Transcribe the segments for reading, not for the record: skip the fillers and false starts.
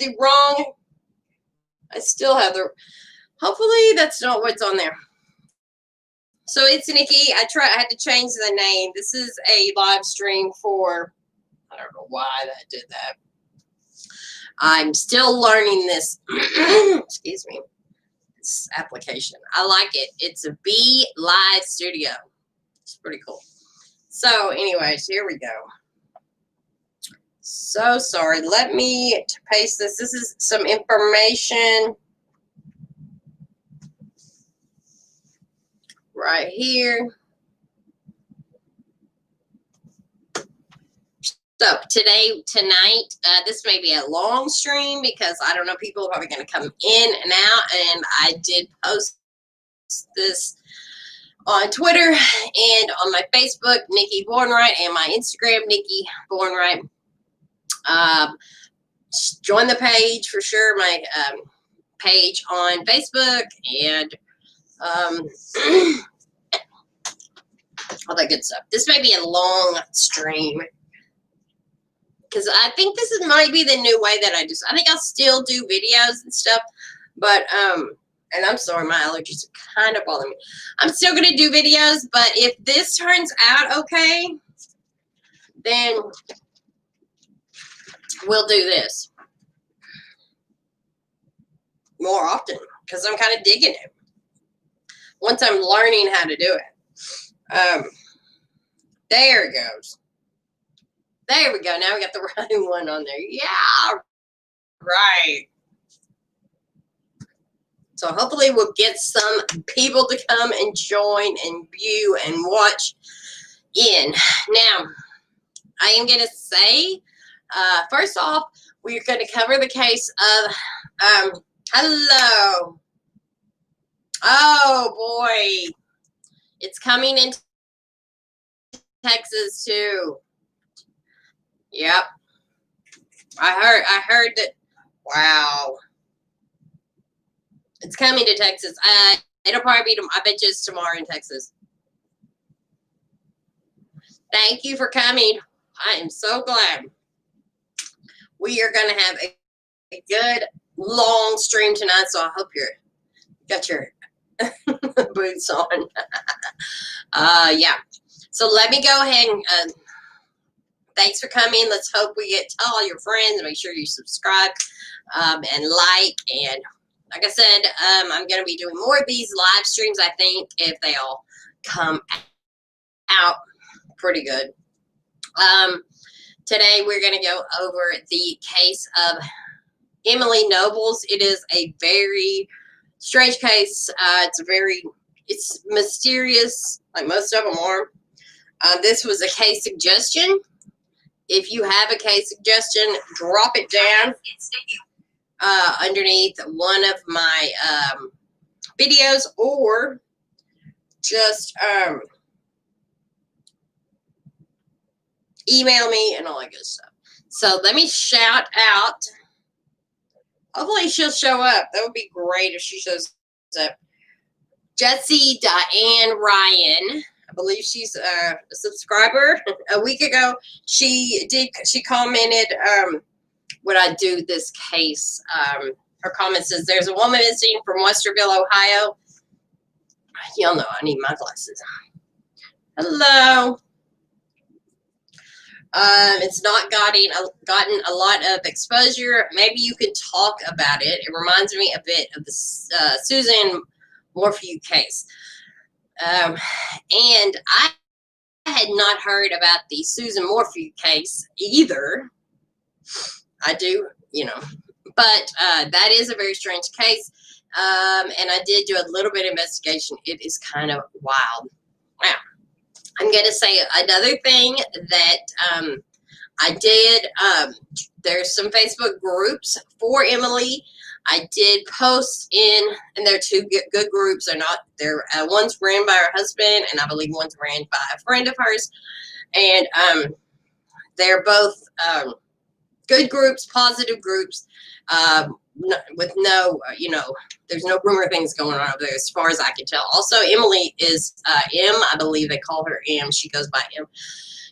the wrong. I still have the. Hopefully that's not what's on there. So it's Nikki. I had to change the name. This is a live stream for. I don't know why that did that. I'm still learning this. Excuse me. This application. I like it. It's a B Live Studio. It's pretty cool. So, anyways, here we go. So sorry. Let me paste this. This is some information right here. So tonight, this may be a long stream because I don't know, people are probably going to come in and out, and I did post this on Twitter and on my Facebook, Nikki Bornwright, and my Instagram, Nikki Bornwright. Join the page for sure, my page on Facebook, and all that good stuff. This may be a long stream because I think might be the new way that I think I'll still do videos and stuff, but and I'm sorry, my allergies are kind of bothering me. I'm still going to do videos, but if this turns out okay, then we'll do this more often because I'm kind of digging it once I'm learning how to do it. There it goes. There we go. Now we got the right one on there. Yeah, right. So hopefully we'll get some people to come and join and view and watch in. Now, I am going to say, first off, we're going to cover the case of, hello. Oh, boy. It's coming into Texas, too. Yep. I heard that. Wow. It's coming to Texas. It'll probably be, I bet you it's tomorrow in Texas. Thank you for coming. I am so glad. We are going to have a good long stream tonight, so I hope you got your boots on. Yeah. So let me go ahead and thanks for coming. Let's hope we get to all your friends. Make sure you subscribe and like. And like I said, I'm going to be doing more of these live streams, I think, if they all come out pretty good. Today, we're going to go over the case of Emily Nobles. It is a very strange case. It's mysterious, like most of them are. This was a case suggestion. If you have a case suggestion, drop it down underneath one of my videos, or just email me and all that good stuff. So let me shout out. Hopefully she'll show up. That would be great if she shows up. Jessie Diane Ryan. I believe she's a subscriber. A week ago, she commented, would I do this case? Her comment says, there's a woman missing from Westerville, Ohio. Y'all know I need my glasses. Hello. It's not gotten a lot of exposure. Maybe you can talk about it. It reminds me a bit of the Susan Morphew case. And I had not heard about the Susan Morphew case either. I do, but that is a very strange case. And I did do a little bit of investigation. It is kind of wild. Wow. I'm going to say another thing that I did. There's some Facebook groups for Emily. I did post in, and they're two good groups. They're one's ran by her husband, and I believe one's ran by a friend of hers. And they're both good groups, positive groups, with no, there's no rumor things going on over there as far as I can tell. Also, Emily is M. I believe they call her M. She goes by M.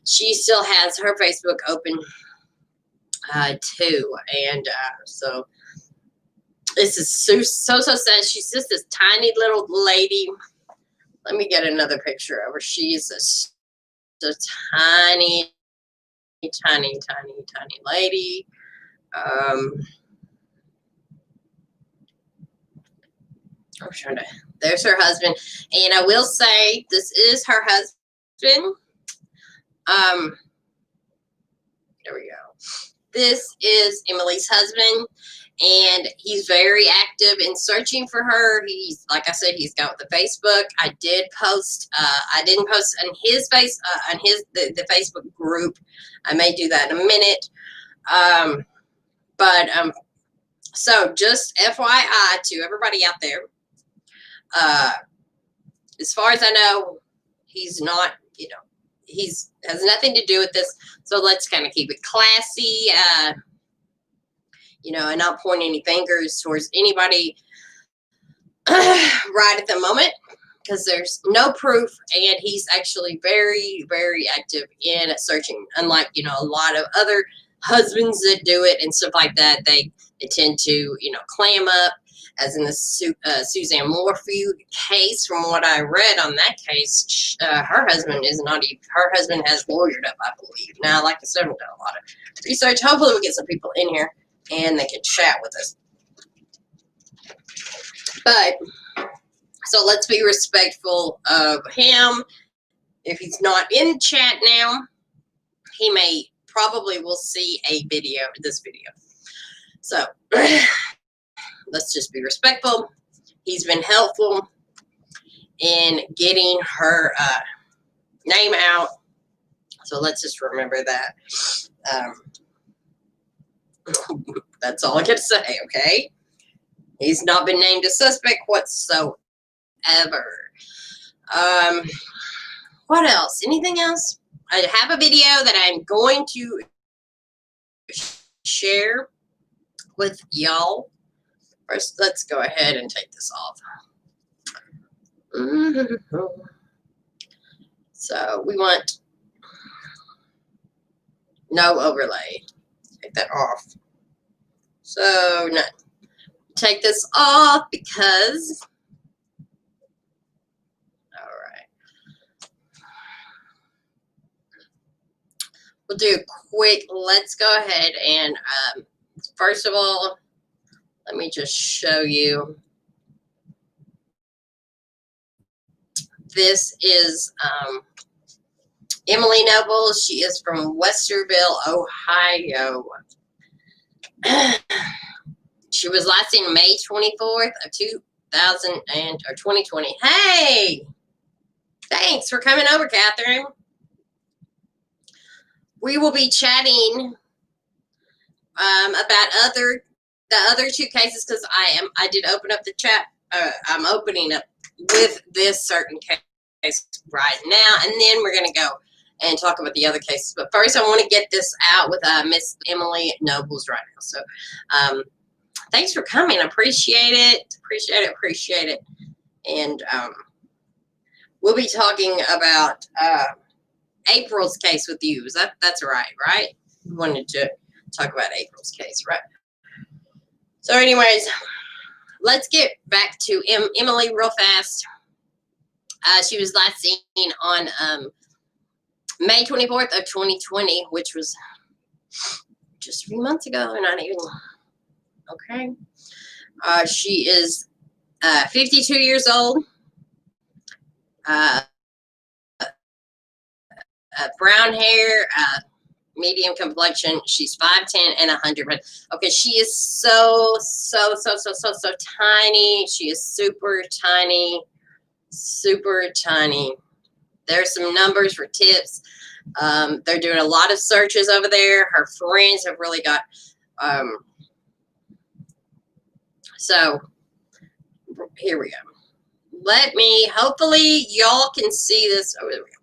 She still has her Facebook open. too. And so this is so sad. She's just this tiny little lady. Let me get another picture of her. She's a tiny lady. I'm trying to. There's her husband, and I will say this is her husband. There we go. This is Emily's husband, and he's very active in searching for her. He's, like I said, he's got the Facebook. I did post. I didn't post on his the Facebook group. I may do that in a minute. So just FYI to everybody out there. As far as I know, he's not. He's has nothing to do with this. So let's kind of keep it classy. And not point any fingers towards anybody right at the moment, because there's no proof, and he's actually very, very active in searching. Unlike, a lot of other husbands that do it and stuff like that, they tend to, clam up, as in the Suzanne Morphew case. From what I read on that case, her husband has lawyered up, I believe. Now, like I said, we've done a lot of research. Hopefully we'll get some people in here and they can chat with us. But, so let's be respectful of him. If he's not in chat now, he probably will see this video. So, let's just be respectful. He's been helpful in getting her name out. So let's just remember that. That's all I got to say, okay? He's not been named a suspect whatsoever. What else? Anything else? I have a video that I'm going to share with y'all. First, let's go ahead and take this off. So we want no overlay. Take that off. So no. Take this off because, all right. We'll do a quick, let's go ahead and, first of all, let me just show you. This is Emily Nobles. She is from Westerville, Ohio. She was last seen May 24th of 2020. Hey, thanks for coming over, Catherine. We will be chatting about the other two cases, because I did open up the chat. I'm opening up with this certain case right now, and then we're going to go and talk about the other cases. But first, I want to get this out with Miss Emily Nobles right now. So, thanks for coming. I appreciate it. Appreciate it. And we'll be talking about April's case with you. That's right? We wanted to talk about April's case, right? So anyways, let's get back to Emily real fast. She was last seen on May 24th of 2020, which was just a few months ago, not even. Okay. She is 52 years old. Brown hair, medium complexion. She's 5'10" and 100. Okay, she is so tiny. She is super tiny. There's some numbers for tips. They're doing a lot of searches over there. Her friends have really got. So here we go. Hopefully y'all can see this. Oh, there we go.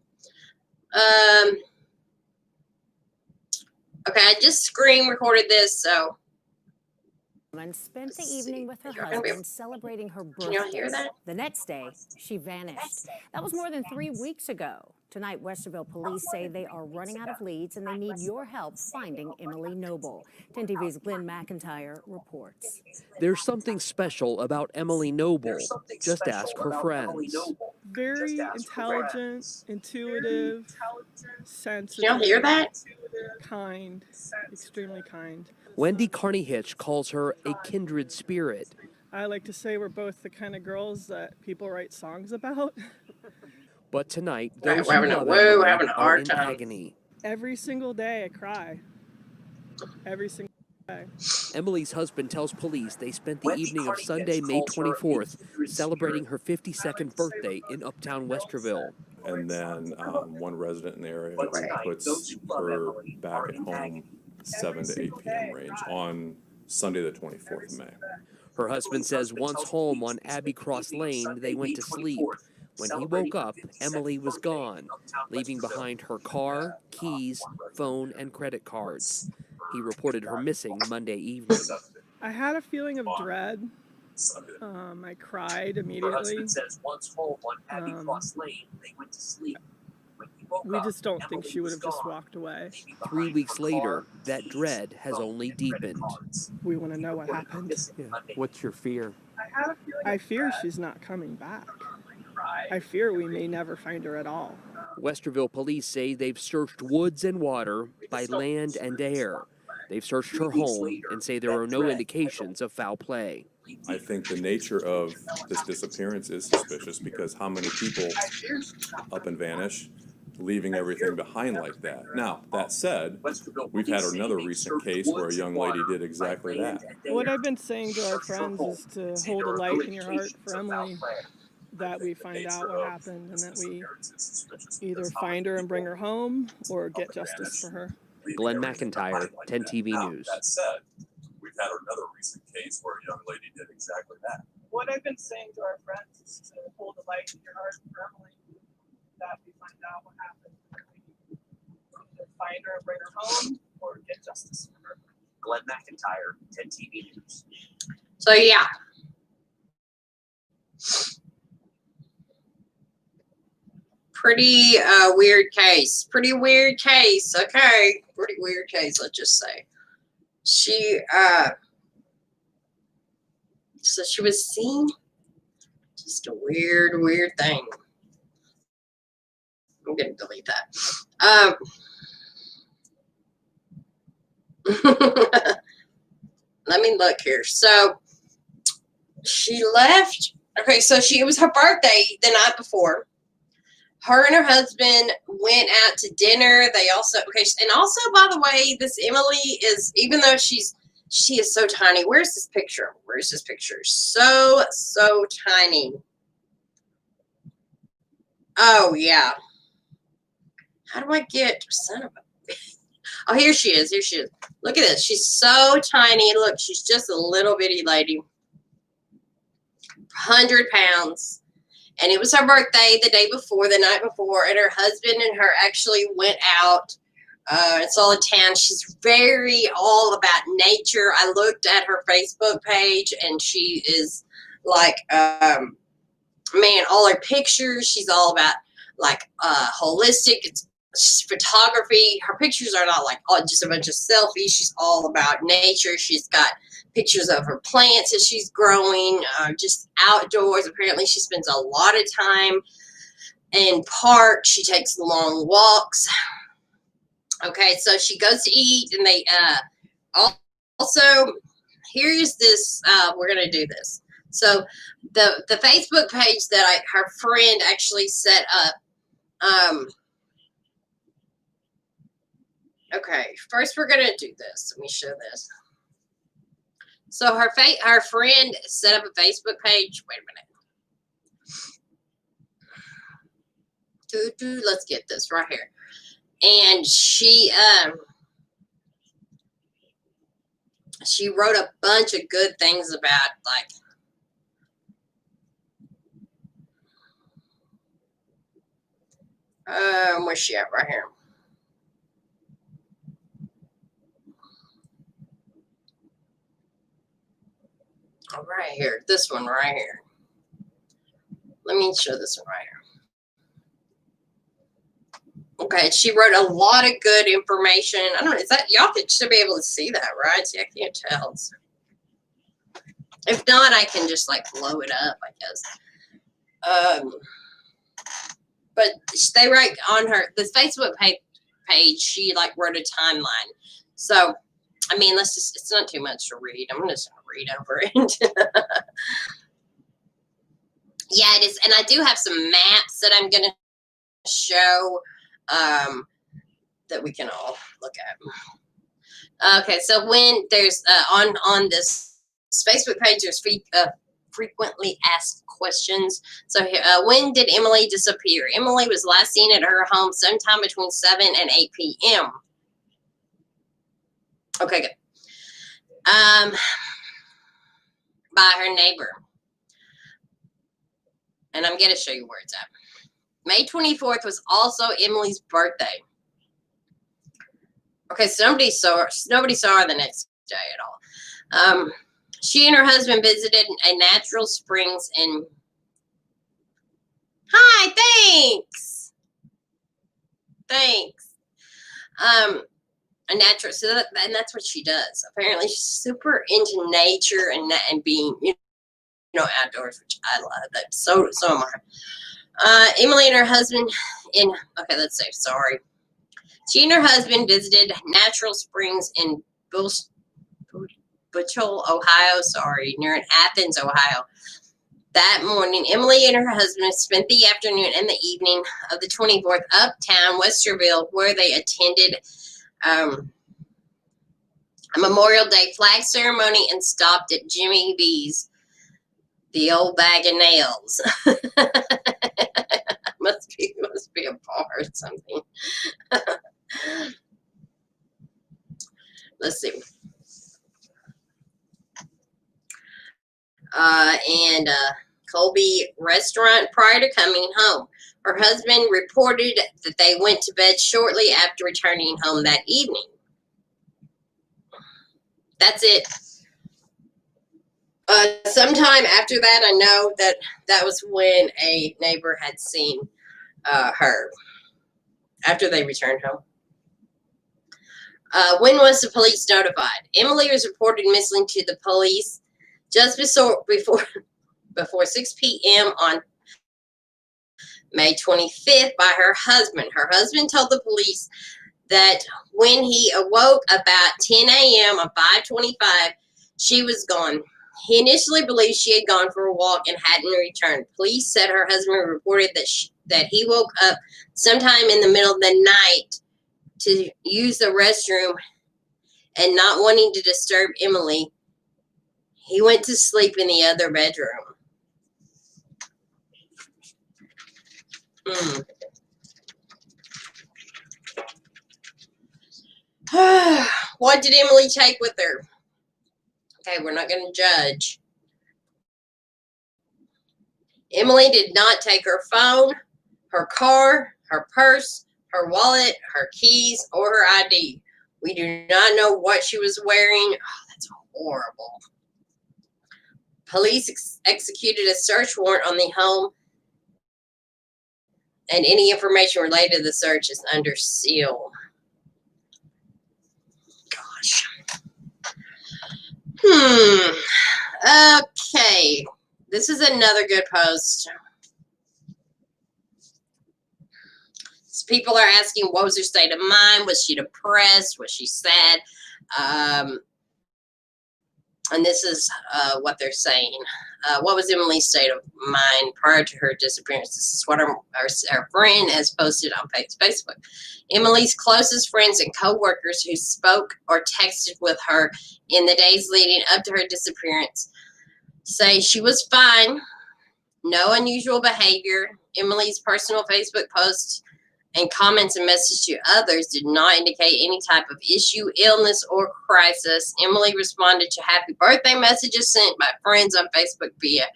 Okay, I just screen recorded this, so. Spent the evening with her husband celebrating her birthday. Can y'all hear that? The next day, she vanished. That was more than 3 weeks ago. Tonight, Westerville police say they are running out of leads and they need your help finding Emily Noble. 10 TV's Glenn McIntyre reports. There's something special about Emily Noble. Just ask her friends. Very intelligent, intuitive, sensitive. Did y'all hear that? Kind, extremely kind. Wendy Carney-Hitch calls her a kindred spirit. I like to say we're both the kind of girls that people write songs about. But tonight, Right, those we're having who a- love we're Emily having a are hard in time. agony. Every single day I cry. Every single day. Emily's husband tells police they spent the evening of Sunday, May 24th, celebrating her 52nd birthday in uptown Westerville. And then one resident in the area who puts her back at home 7 to 8 p.m. range on Sunday the 24th of May. Her husband says once home on Abbey Cross Lane, they went to sleep. When he woke up, Emily was gone, leaving behind her car, keys, phone, and credit cards. He reported her missing Monday evening. I had a feeling of dread. I cried immediately. We just don't think she would have just walked away. 3 weeks later, that dread has only deepened. We want to know what happened. Yeah. What's your fear? I fear she's not coming back. I fear we may never find her at all. Westerville police say they've searched woods and water, by land and air. They've searched her home and say there are no indications of foul play. I think the nature of this disappearance is suspicious because how many people up and vanish, leaving everything behind like that. Now, that said, we've had another recent case where a young lady did exactly that. What I've been saying to our friends is to hold a light in your heart for Emily, that we find out what happened and that we either find her and bring her home or get justice for her. Glenn McIntyre, 10 TV News. That said, we've had another recent case where a young lady did exactly that. What I've been saying to our friends is to hold a light in your heart for Emily, that we find out what happened, that we either find her and bring her home or get justice for her. Glenn McIntyre, 10 TV News. So yeah. Pretty weird case. Pretty weird case. Okay. Pretty weird case, let's just say. She so she was seen. Just a weird thing. I'm gonna delete that. Let me look here. So she left. Okay, so it was her birthday the night before. Her and her husband went out to dinner. They also, and also, by the way, this Emily is, even though she is so tiny. Where's this picture? Where's this picture? So tiny. Oh, yeah. How do I get, son of a, oh, here she is. Here she is. Look at this. She's so tiny. Look, she's just a little bitty lady. 100 pounds. And it was her birthday the day before, the night before, and her husband and her actually went out and saw the town. She's very all about nature. I looked at her Facebook page, and she is like, man, all her pictures, she's all about like holistic. It's photography. Her pictures are not like just a bunch of selfies. She's all about nature. She's got pictures of her plants that she's growing, just outdoors. Apparently she spends a lot of time in parks. She takes long walks. Okay, so she goes to eat, and they also, here's this, we're going to do this. So the Facebook page that her friend actually set up, okay, first we're going to do this. Let me show this. So her friend set up a Facebook page. Wait a minute. Let's get this right here. And she wrote a bunch of good things about, like, where's she at? Right here. Oh, right here. This one right here. Let me show this one right here. Okay, she wrote a lot of good information. I don't know, is that, y'all should be able to see that, right? See, I can't tell. If not, I can just like blow it up, I guess. But they write on the Facebook page, she like wrote a timeline. So, I mean, it's not too much to read. I'm just going to read over it. Yeah, it is. And I do have some maps that I'm going to show that we can all look at. Okay, so when there's on this Facebook page, there's frequently asked questions. So when did Emily disappear? Emily was last seen at her home sometime between 7 and 8 p.m. Okay, good. By her neighbor. And I'm going to show you where it's at. May 24th was also Emily's birthday. Okay, so nobody saw her the next day at all. She and her husband visited a natural springs in. Hi, thanks. A natural, and that's what she does. Apparently, she's super into nature and being, outdoors, which I love. That so am I. Emily and her husband She and her husband visited natural springs in Butchell, Ohio. Near Athens, Ohio. That morning, Emily and her husband spent the afternoon and the evening of the 24th uptown Westerville, where they attended a Memorial Day flag ceremony and stopped at Jimmy B's, the old bag of nails. must be a bar or something. Let's see. And Colby restaurant prior to coming home. Her husband reported that they went to bed shortly after returning home that evening. That's it. Sometime after that, I know that was when a neighbor had seen her after they returned home. When was the police notified? Emily was reported missing to the police just before 6 p.m. on May 25th by her husband. Her husband told the police that when he awoke about 10 a.m. on 5/25, she was gone. He initially believed she had gone for a walk and hadn't returned. Police said her husband reported that he woke up sometime in the middle of the night to use the restroom, and not wanting to disturb Emily, he went to sleep in the other bedroom. What did Emily take with her? Okay, we're not going to judge. Emily did not take her phone, her car, her purse, her wallet, her keys, or her ID. We do not know what she was wearing. Oh, that's horrible. Police executed a search warrant on the home, and any information related to the search is under seal. Gosh. Okay. This is another good post. People are asking, what was her state of mind? Was she depressed? Was she sad? And this is what they're saying. What was Emily's state of mind prior to her disappearance? This is what our friend has posted on Facebook. Emily's closest friends and co-workers who spoke or texted with her in the days leading up to her disappearance say she was fine, no unusual behavior. Emily's personal Facebook posts and comments and messages to others did not indicate any type of issue, illness, or crisis. Emily responded to happy birthday messages sent by friends on Facebook via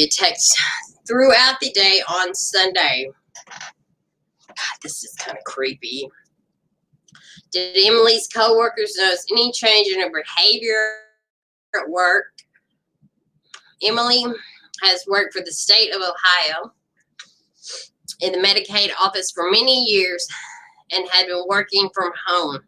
text throughout the day on Sunday. God, this is kind of creepy. Did Emily's co-workers notice any change in her behavior at work? Emily has worked for the state of Ohio in the Medicaid office for many years and had been working from home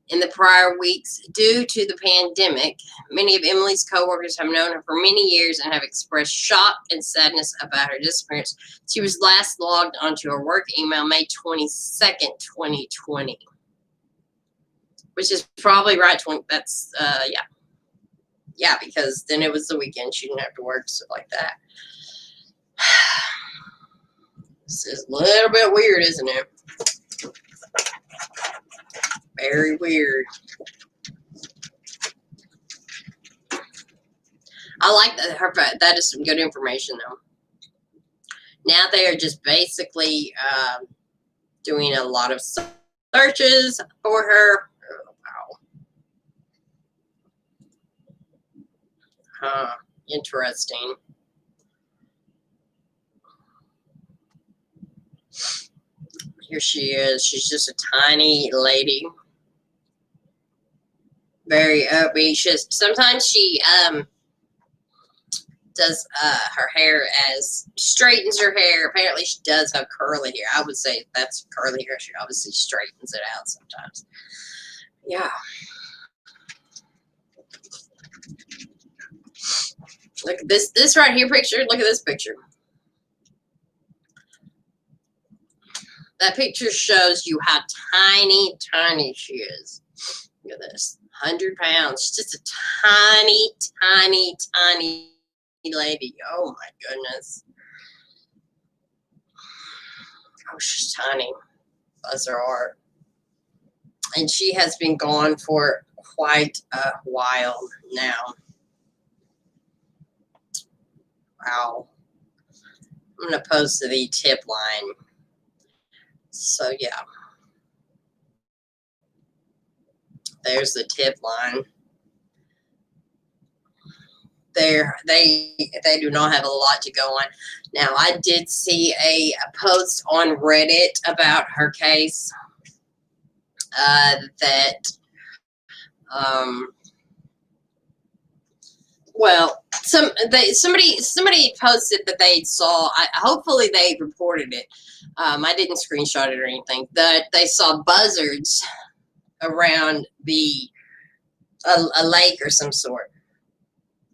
in the prior weeks due to the pandemic. Many of Emily's coworkers have known her for many years and have expressed shock and sadness about her disappearance. She was last logged onto her work email May 22nd, 2020, which is probably right. That's, yeah. Yeah, because then it was the weekend. She didn't have to work, stuff like that. This is a little bit weird, isn't it? Very weird. I like that. That is some good information, though. Now they are just basically doing a lot of searches for her. Oh, wow. Huh. Interesting. Here she is. She's just a tiny lady. Very obese. Sometimes she does her hair as straightens her hair. Apparently she does have curly hair. I would say that's curly hair. She obviously straightens it out sometimes. Yeah. Look at this right here picture. Look at this picture. That picture shows you how tiny, tiny she is. Look at this. 100 pounds. She's just a tiny, tiny, tiny lady. Oh my goodness. Oh, she's tiny. Bless her heart. And she has been gone for quite a while now. Wow. I'm going to post the tip line. So, yeah. There's the tip line. They do not have a lot to go on. Now, I did see a post on Reddit about her case well, somebody posted that they saw. Hopefully, they reported it. I didn't screenshot it or anything. That they saw buzzards around a lake or some sort.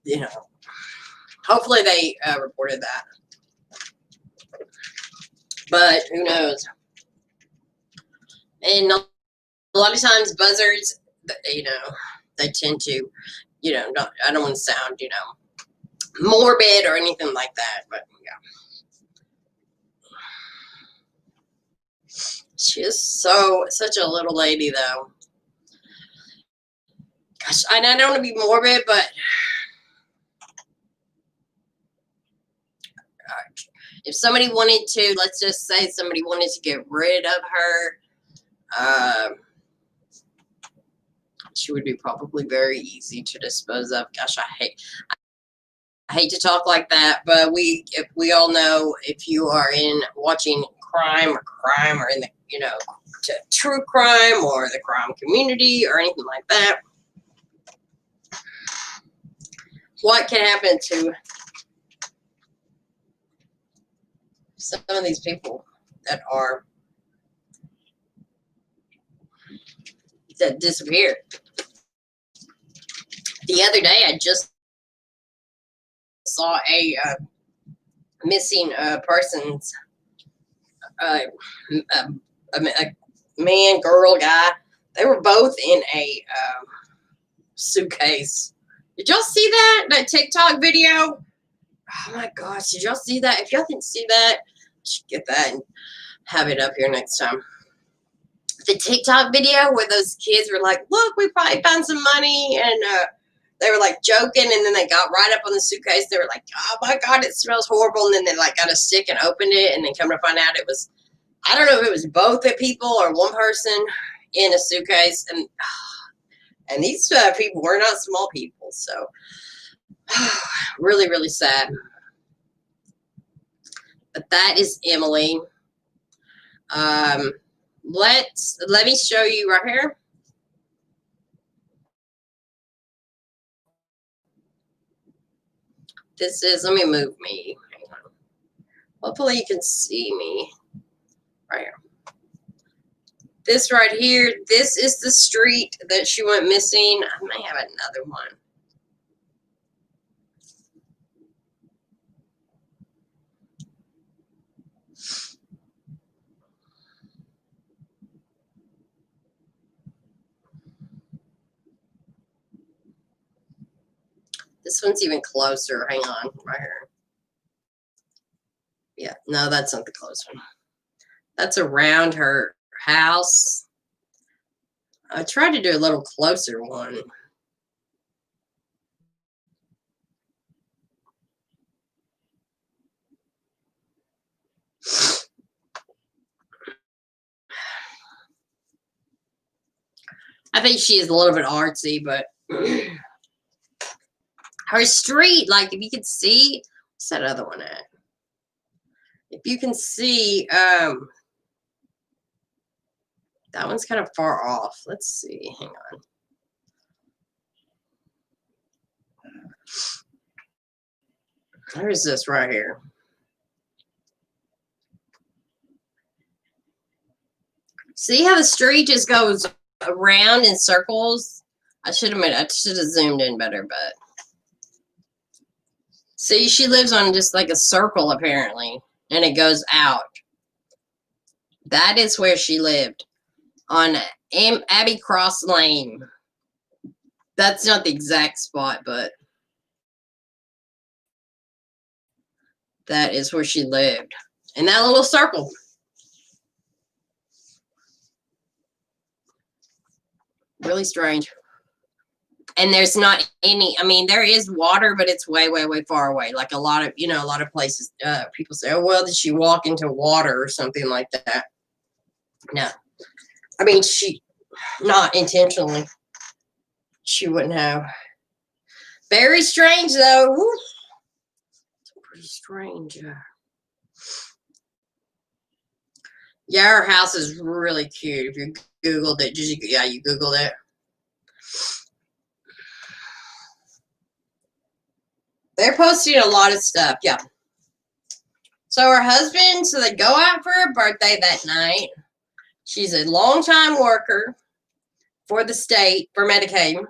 You know, hopefully they reported that. But who knows? And a lot of times buzzards, you know, they tend to, you know, I don't want to sound, you know, morbid or anything like that, but yeah. She is such a little lady, though. Gosh, I don't want to be morbid, but if somebody wanted to, let's just say somebody wanted to get rid of her, she would be probably very easy to dispose of. Gosh, I hate to talk like that, but we all know, if you are in watching crime or in the, you know, true crime or the crime community or anything like that, what can happen to some of these people that disappeared? The other day, I just saw a missing persons, a man, girl, guy. They were both in a suitcase. Did y'all see that TikTok video? Oh my gosh, did y'all see that? If y'all didn't see that, I should get that and have it up here next time. The TikTok video where those kids were like, look, we probably found some money, and they were like joking, and then they got right up on the suitcase. They were like, oh my God, it smells horrible. And then they like got a stick and opened it, and then come to find out it was, I don't know if it was both the people or one person in a suitcase. And these people were not small people. So really, really sad. But that is Emily. Let me show you right here. This is, let me move me. Hang on. Hopefully you can see me. Right here. This right here, this is the street that she went missing. I may have another one. This one's even closer. Hang on, right here. Yeah, no, that's not the close one. That's around her house. I tried to do a little closer one. I think she is a little bit artsy, but her street, like if you could see, what's that other one at? If you can see, that one's kind of far off. Let's see, hang on. There's this right here. See how the street just goes around in circles? I should have zoomed in better, but see, she lives on just like a circle apparently, and it goes out. That is where she lived, on Abbey Cross Lane. That's not the exact spot, but that is where she lived, in that little circle. Really strange. And there's not any, I mean, there is water, but it's way, way, way far away. Like a lot of, you know, a lot of places, people say, oh, well, did she walk into water or something like that? No. I mean, she, not intentionally. She wouldn't have. Very strange, though. Woo. It's pretty strange. Yeah, her house is really cute. If you Googled it, yeah, you Googled it. They're posting a lot of stuff, yeah. So her husband, so they go out for her birthday that night. She's a long-time worker for the state, for Medicaid.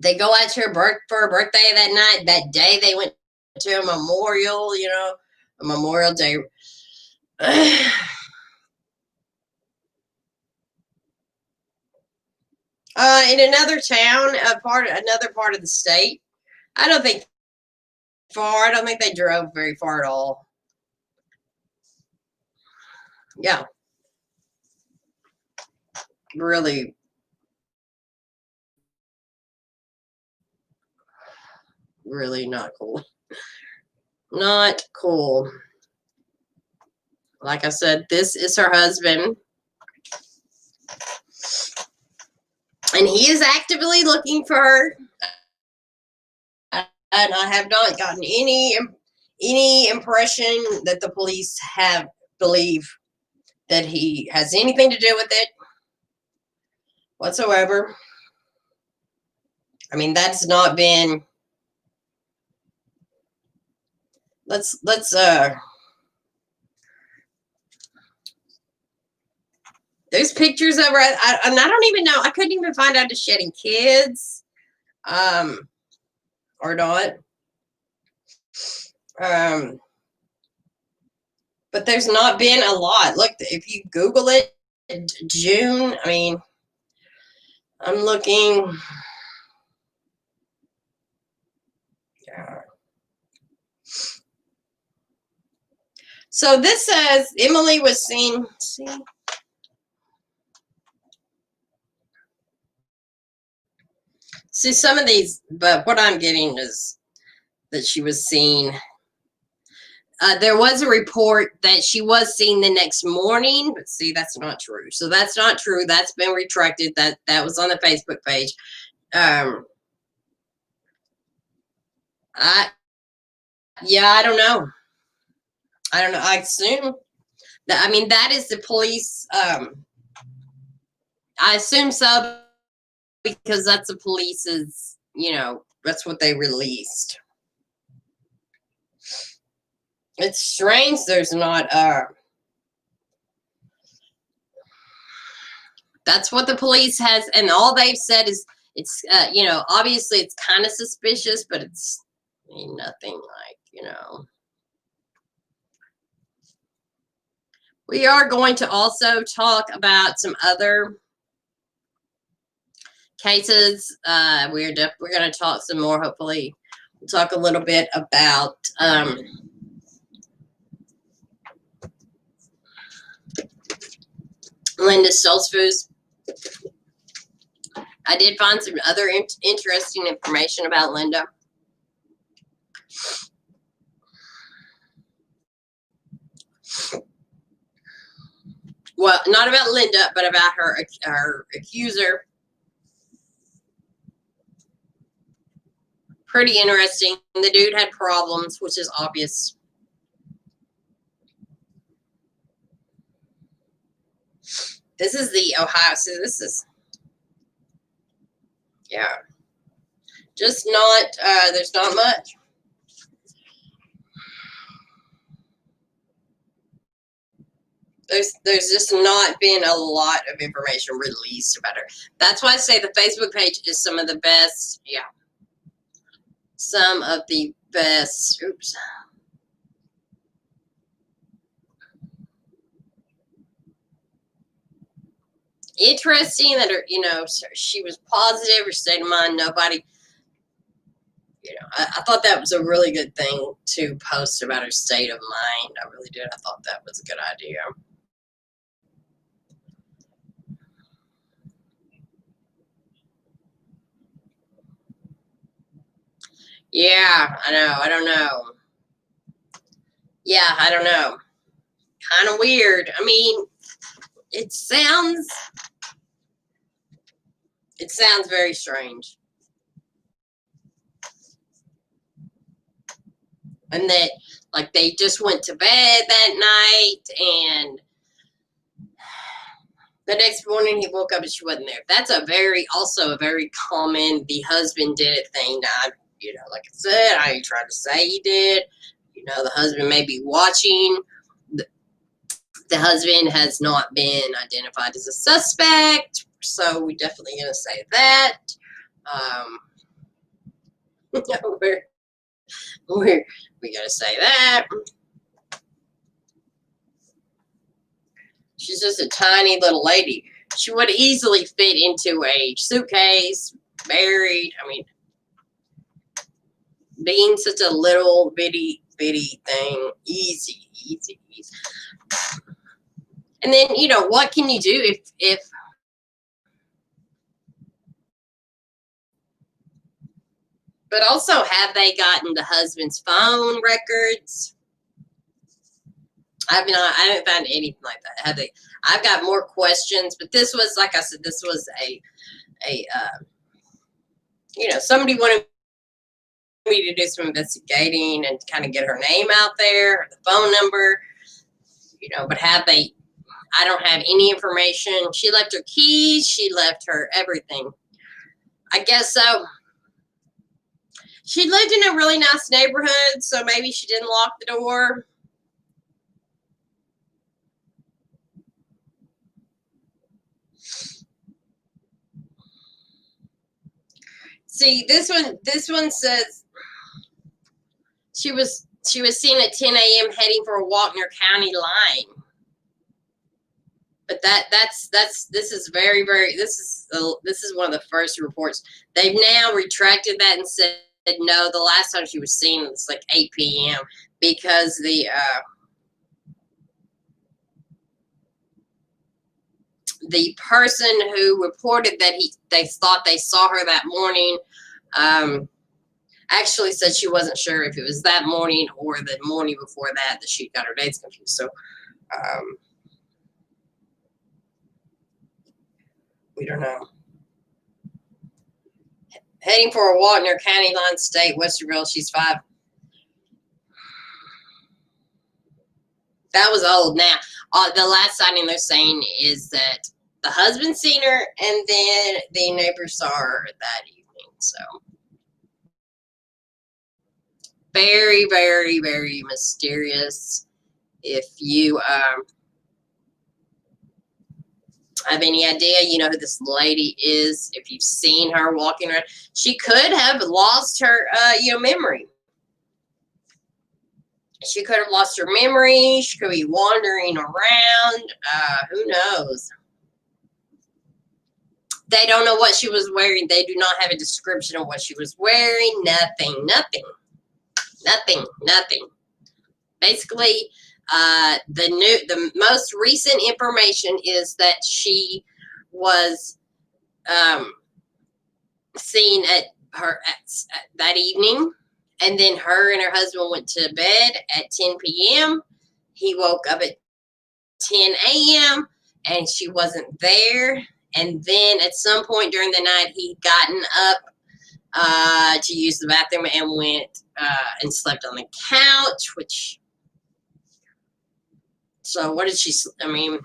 They go out to her for her birthday that night. That day they went to a memorial, you know, a Memorial Day. In another town, another part of the state. I don't think far. I don't think they drove very far at all. Yeah. Really. Really not cool. Not cool. Like I said, this is her husband. And he is actively looking for her. And I have not gotten any impression that the police believe that he has anything to do with it whatsoever. I mean, that's not been. Let's there's pictures of her. I don't even know. I couldn't even find out if she had any kids. Or not. But there's not been a lot. Look, if you Google it, June, I mean, I'm looking. So this says Emily was seen. See? See, some of these, but what I'm getting is that she was seen. There was a report that she was seen the next morning, but see, that's not true. So that's not true. That's been retracted. That was on the Facebook page. I don't know. I don't know. I assume that, I mean, that is the police. I assume so, because that's the police's, you know, that's what they released. It's strange there's not that's what the police has, and all they've said is it's obviously it's kind of suspicious, but it's nothing like, We are going to also talk about some other cases. We're going to talk some more. Hopefully, we'll talk a little bit about Linda Stoltzfus. I did find some other interesting information about Linda. Well, not about Linda, but about her accuser. Pretty interesting. The dude had problems, which is obvious. This is the Ohio. So this is, yeah. Just not, there's not much. There's just not been a lot of information released about her. That's why I say the Facebook page is some of the best. Yeah. Some of the best. Oops. Interesting that her, she was positive, her state of mind, nobody, I thought that was a really good thing to post about her state of mind. I really did. I thought that was a good idea. Yeah, I know. I don't know. Yeah, I don't know. Kind of weird. I mean, it sounds very strange. And that, like, they just went to bed that night, and the next morning he woke up and she wasn't there. That's also a very common, the husband did it thing. Now, like I said, I ain't trying to say he did. The husband may be watching. The husband has not been identified as a suspect, so we're definitely going to say that. We got to say that. She's just a tiny little lady. She would easily fit into a suitcase, buried. I mean, being such a little bitty thing, easy. And then, what can you do if but also, have they gotten the husband's phone records? I haven't found anything like that. Have they? I've got more questions, but this was, like I said, this was somebody wanted me to do some investigating and kind of get her name out there, the phone number, but have they? I don't have any information. She left her keys. She left her everything. I guess so. She lived in a really nice neighborhood, so maybe she didn't lock the door. See, this one says she was seen at 10 a.m. heading for a walk near county line. But this is very, very, this is one of the first reports. They've now retracted that and said no, the last time she was seen was like 8 p.m. because the person who reported that they thought they saw her that morning actually said she wasn't sure if it was that morning or the morning before that she got her dates confused. So we don't know. Heading for a walk near County Line State, Westerville. She's 5. That was old. Now, the last sighting they're saying is that the husband seen her, and then the neighbor saw her that evening. So Very, very, very mysterious. If you have any idea, you know who this lady is, if you've seen her walking around, she could have lost her, memory. She could have lost her memory. She could be wandering around. Who knows? They don't know what she was wearing. They do not have a description of what she was wearing. Nothing. Basically, the most recent information is that she was seen at that evening, and then her and her husband went to bed at 10 p.m. He woke up at 10 a.m. and she wasn't there. And then at some point during the night, he'd gotten up to use the bathroom and went and slept on the couch, which, so what did she, I mean,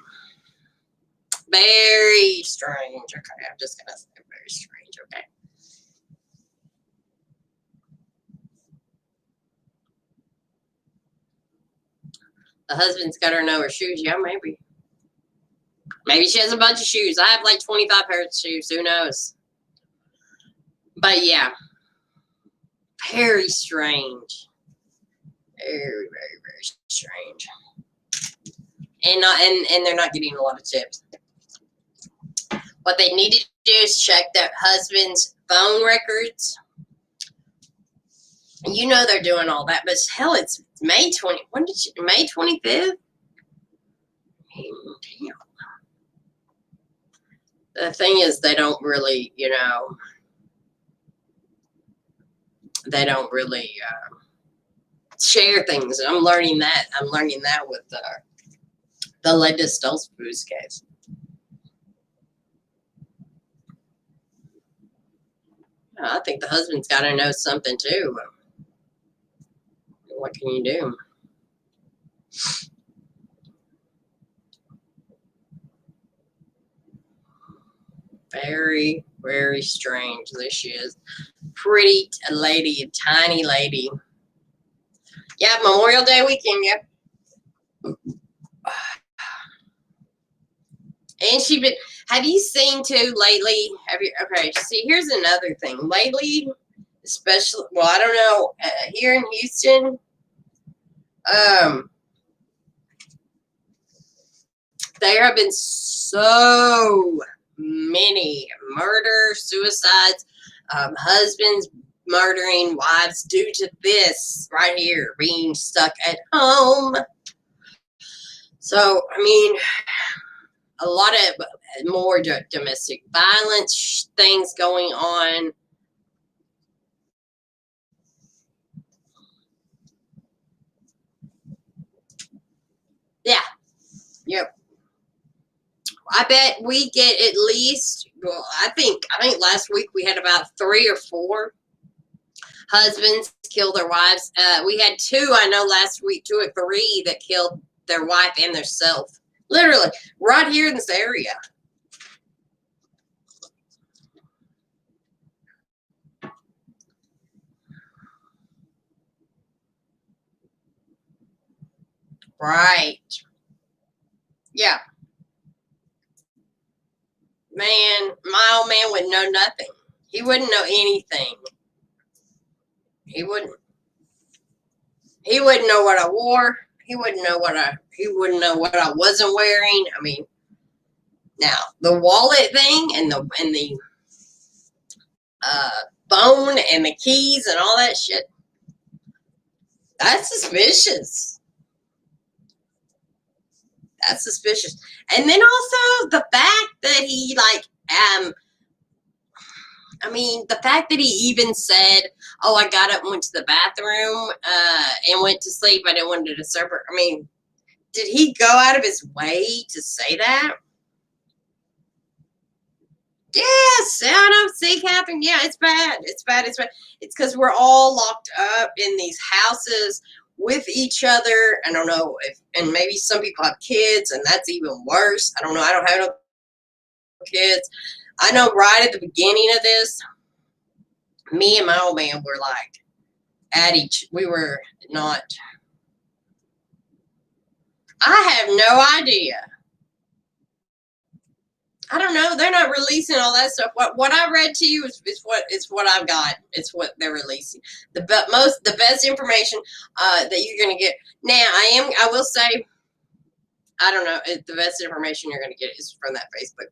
very strange. Okay, I'm just going to say very strange, okay. The husband's got her know her shoes. Yeah, maybe. Maybe she has a bunch of shoes. I have like 25 pairs of shoes. Who knows? But yeah, very strange. Very, very, very strange. And they're not getting a lot of tips. What they need to do is check their husband's phone records. You know they're doing all that, but hell, it's May 20. When did she? May 25th. Damn. The thing is, they don't really, they don't really share things. I'm learning that. I'm learning that with the latest Dulce Booze case. I think the husband's got to know something too. What can you do? Very, very strange. There she is. Pretty lady, a tiny lady. Yeah, Memorial Day weekend, yeah. And she been, have you seen too lately? Okay, see, here's another thing. Lately, especially, well, I don't know, here in Houston, there have been so many murders, suicides, husbands murdering wives due to this right here, being stuck at home. So, I mean, a lot of more domestic violence things going on. Yeah. Yep. I bet we get at least, well, I think last week we had about 3 or 4 husbands kill their wives. We had 2, I know last week, 2 or 3 that killed their wife and their self. Literally, right here in this area. Right. Yeah. Man, my old man would know nothing. He wouldn't know anything. He wouldn't know what I wore. He wouldn't know what I wasn't wearing. I mean, now the wallet thing and the phone and the keys and all that shit, that's suspicious. That's suspicious. And then also the fact that he the fact that he even said, "Oh, I got up and went to the bathroom and went to sleep. I didn't want to disturb her." I mean, did he go out of his way to say that? Yes, I know. See, Catherine. Yeah, it's bad. It's bad. It's bad. It's because we're all locked up in these houses with each other. I don't know and maybe some people have kids, and that's even worse. I don't know. I don't have no kids. I know right at the beginning of this, me and my old man were like, we were not. I have no idea. I don't know. They're not releasing all that stuff. What I read to you is what I've got. It's what they're releasing. The best information that you're gonna get. Now I will say, I don't know. The best information you're gonna get is from that Facebook.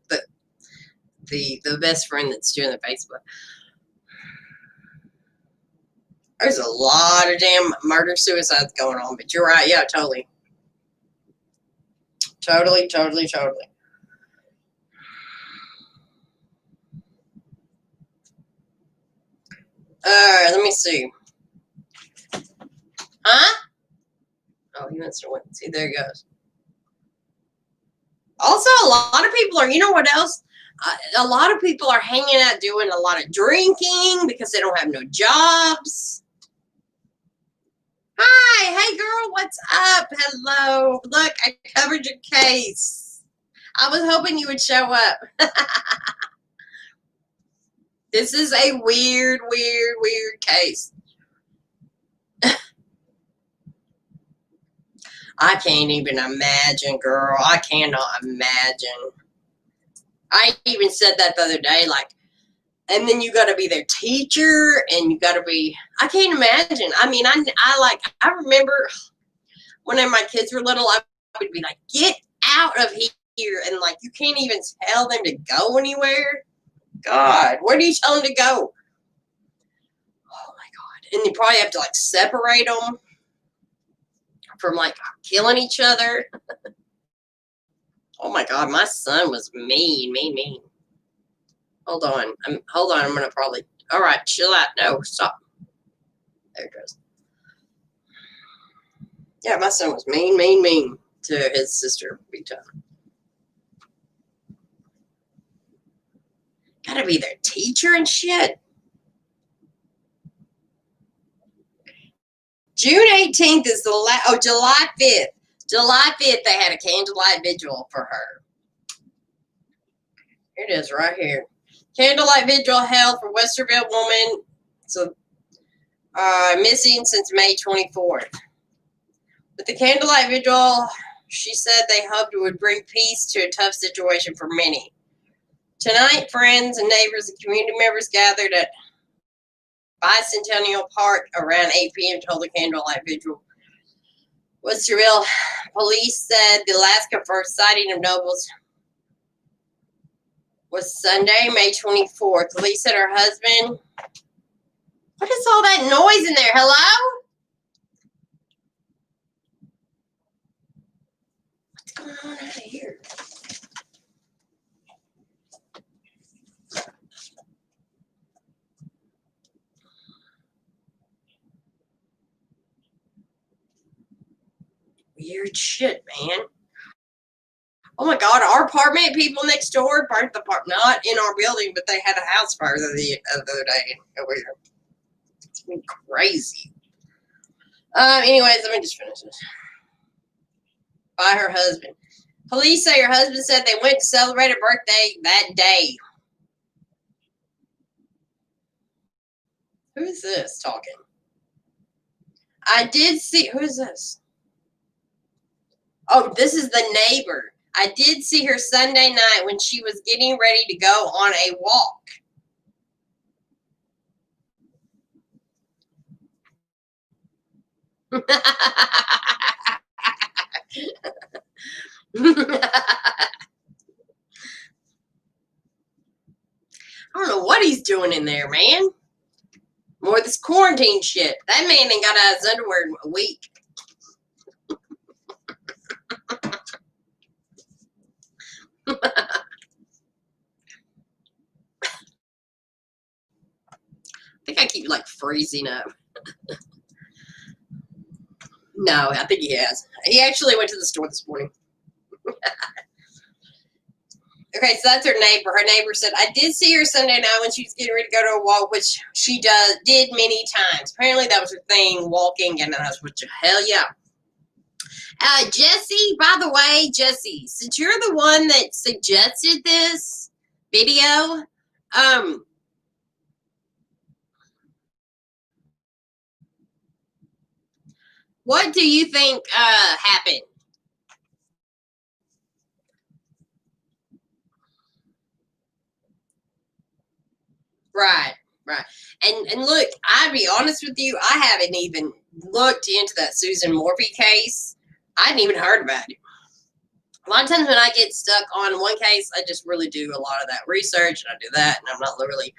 The best friend that's doing the Facebook. There's a lot of damn murder suicides going on, but you're right. Yeah, totally. Totally. Let me see. Huh? Oh, he wants to win. See, there he goes. Also, a lot of people are, you know what else? A lot of people are hanging out doing a lot of drinking because they don't have no jobs. Hi, hey girl, what's up? Hello. Look, I covered your case. I was hoping you would show up. This is a weird case. I can't even imagine, girl. I cannot imagine. I even said that the other day, like, and then you got to be their teacher, and you got to be. I can't imagine. I mean, I remember when my kids were little, I would be like, "Get out of here!" And like, you can't even tell them to go anywhere. God, where do you tell them to go? Oh my God! And you probably have to like separate them from like killing each other. Oh my God, my son was mean. Hold on. I'm gonna probably. All right, chill out. No, stop. There it goes. Yeah, my son was mean to his sister. Big time. Gotta be their teacher and shit. June 18th is July 5th. July 5th, they had a candlelight vigil for her. Here it is right here. Candlelight vigil held for Westerville woman. So, missing since May 24th. With the candlelight vigil, she said they hoped it would bring peace to a tough situation for many. Tonight, friends and neighbors and community members gathered at Bicentennial Park around 8 p.m. to hold the candlelight vigil. Westerville Police said the last confirmed sighting of Nobles was Sunday, May 24th. Police said her husband. What is all that noise in there? Hello? What's going on out here? Weird shit, man. Oh my God, our apartment people next door burned the apartment. Not in our building, but they had a house fire the other day over here. It's been crazy. Anyways, let me just finish this. By her husband. Police say her husband said they went to celebrate a birthday that day. Who is this talking? I did see. Who is this? Oh, this is the neighbor. I did see her Sunday night when she was getting ready to go on a walk. I don't know what he's doing in there, man. More of this quarantine shit. That man ain't got out of his underwear in a week. I think I keep like freezing up. No, I think he has. He actually went to the store this morning. Okay, so that's her neighbor. Her neighbor said, I did see her Sunday night when she was getting ready to go to a walk, which she did many times. Apparently that was her thing, walking, and I was with you. Hell yeah. Jesse, by the way, Jesse, since you're the one that suggested this video, what? What do you think happened? Right. And look, I'd be honest with you, I haven't even looked into that Susan Morphy case. I hadn't even heard about it. A lot of times when I get stuck on one case, I just really do a lot of that research, and I do that, and I'm not really.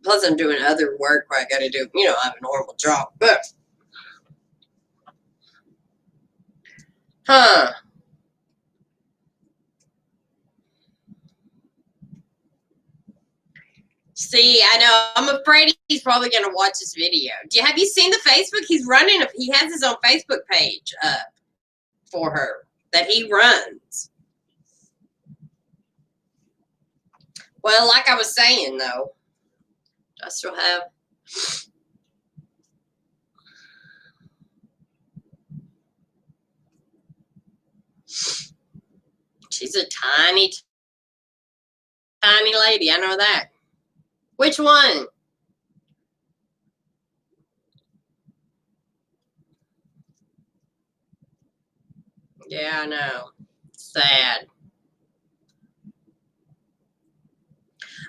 Plus, I'm doing other work where I got to do, I have a normal job. But, See, I know. I'm afraid he's probably going to watch this video. Have you seen the Facebook? He has his own Facebook page up for her that he runs. Well, like I was saying, though, I still have. She's a tiny lady. I know that. Which one? Yeah, I know. Sad.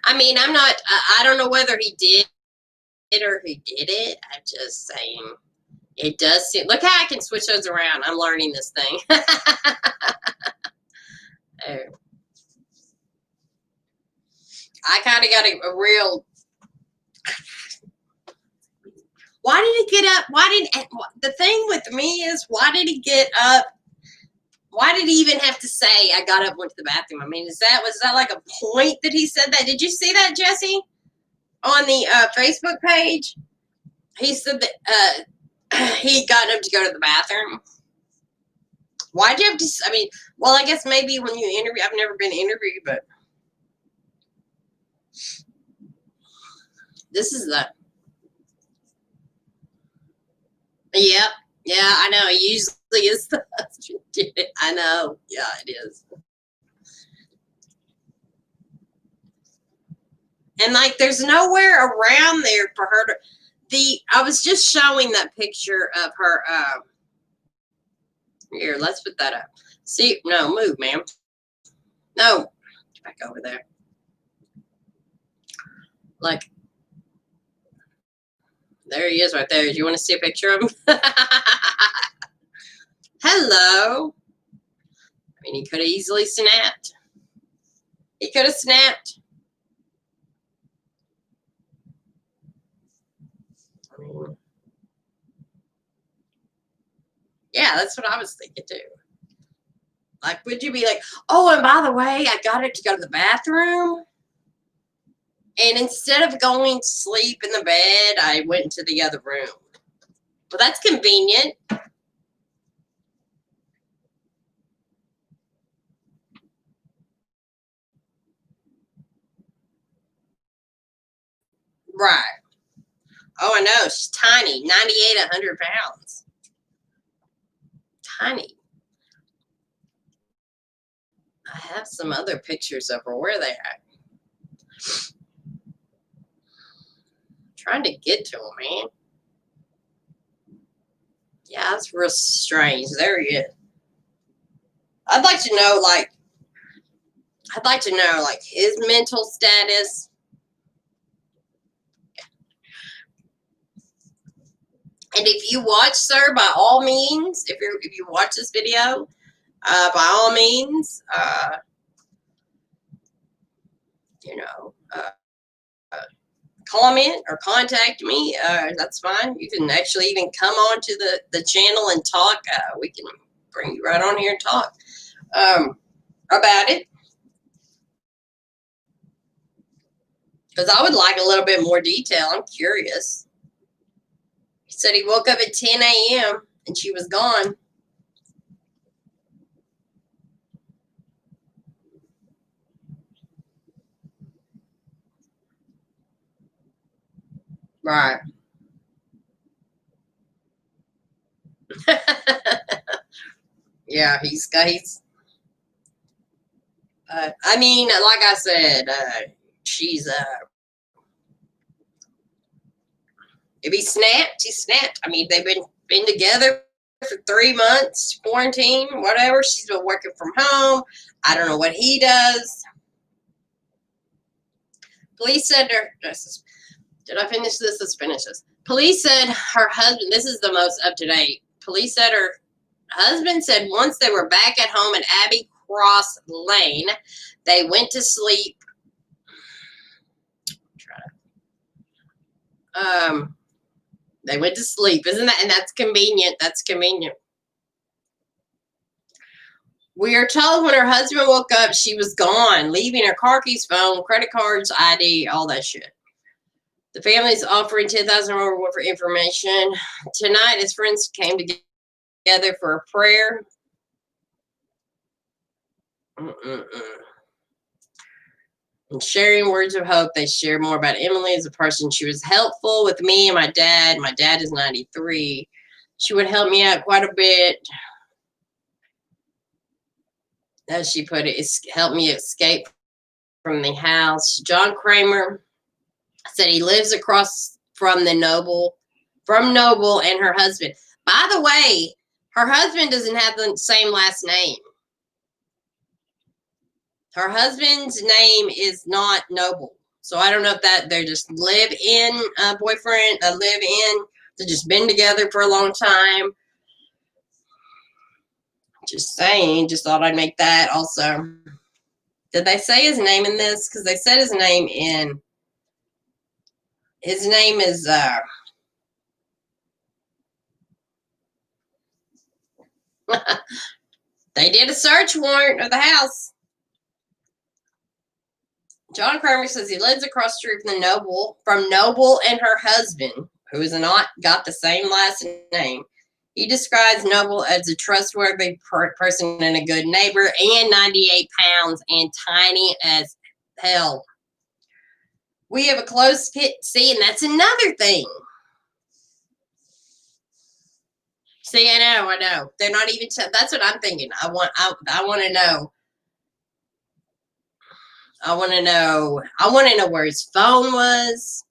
I mean, I don't know whether he did it or he did it. I'm just saying. It does seem. Look how I can switch those around. I'm learning this thing. Oh. I kind of got a real. Why did he get up? The thing with me is, why did he get up? Why did he even have to say, I got up, went to the bathroom? I mean, was that like a point that he said that? Did you see that, Jesse? On the Facebook page? He said that he got up to go to the bathroom. Why'd you have to, well, I guess maybe when you interview, I've never been interviewed, but this is yep. Yeah, I know. It usually is the husband did it. I know. Yeah, it is. And there's nowhere around there for her to. I was just showing that picture of her. Here, let's put that up. See, no, move, ma'am. No, get back over there. There he is right there. Do you want to see a picture of him? Hello. I mean, he could have easily snapped. He could have snapped. Yeah, that's what I was thinking too. Would you be like, oh, and by the way, I got it to go to the bathroom. And instead of going to sleep in the bed, I went into the other room. Well, that's convenient. Right. Oh, I know. She's tiny. 98, 100 pounds. Tiny. I have some other pictures of her. Where are they at? Trying to get to him, man. Yeah, that's real strange. There he is. I'd like to know, his mental status. And if you watch, sir, by all means, if you watch this video, by all means, comment or contact me. That's fine. You can actually even come on to the channel and talk. We can bring you right on here and talk about it. Because I would like a little bit more detail. I'm curious. He said he woke up at 10 a.m. and she was gone. Right. Yeah, I mean, like I said, she's If he snapped, he snapped. I mean, they've been together for 3 months, quarantine, whatever. She's been working from home. I don't know what he does. Police said did I finish this? Let's finish this. Police said her husband, this is the most up to date. Police said her husband said once they were back at home in Abbey Cross Lane, they went to sleep. They went to sleep. Isn't that, and that's convenient. That's convenient. We are told when her husband woke up, she was gone, leaving her car keys, phone, credit cards, ID, all that shit. The family's offering $10,000 reward for information. Tonight, his friends came together for a prayer. And sharing words of hope, they share more about Emily as a person. She was helpful with me and my dad. My dad is 93. She would help me out quite a bit. As she put it, helped me escape from the house. John Kramer said he lives across from Noble and her husband. By the way, her husband doesn't have the same last name. Her husband's name is not Noble. So I don't know if that they're just live-in boyfriend, live-in. They've just been together for a long time. Just saying. Just thought I'd make that also. Did they say his name in this? Because they said his name in. His name is. They did a search warrant of the house. John Kramer says he lives across the street from Noble and her husband, who is not got the same last name. He describes Noble as a trustworthy person and a good neighbor, and 98 pounds and tiny as hell. We have a close pit. See, and that's another thing. See, I know. They're not even. That's what I'm thinking. I want to know. I want to know where his phone was.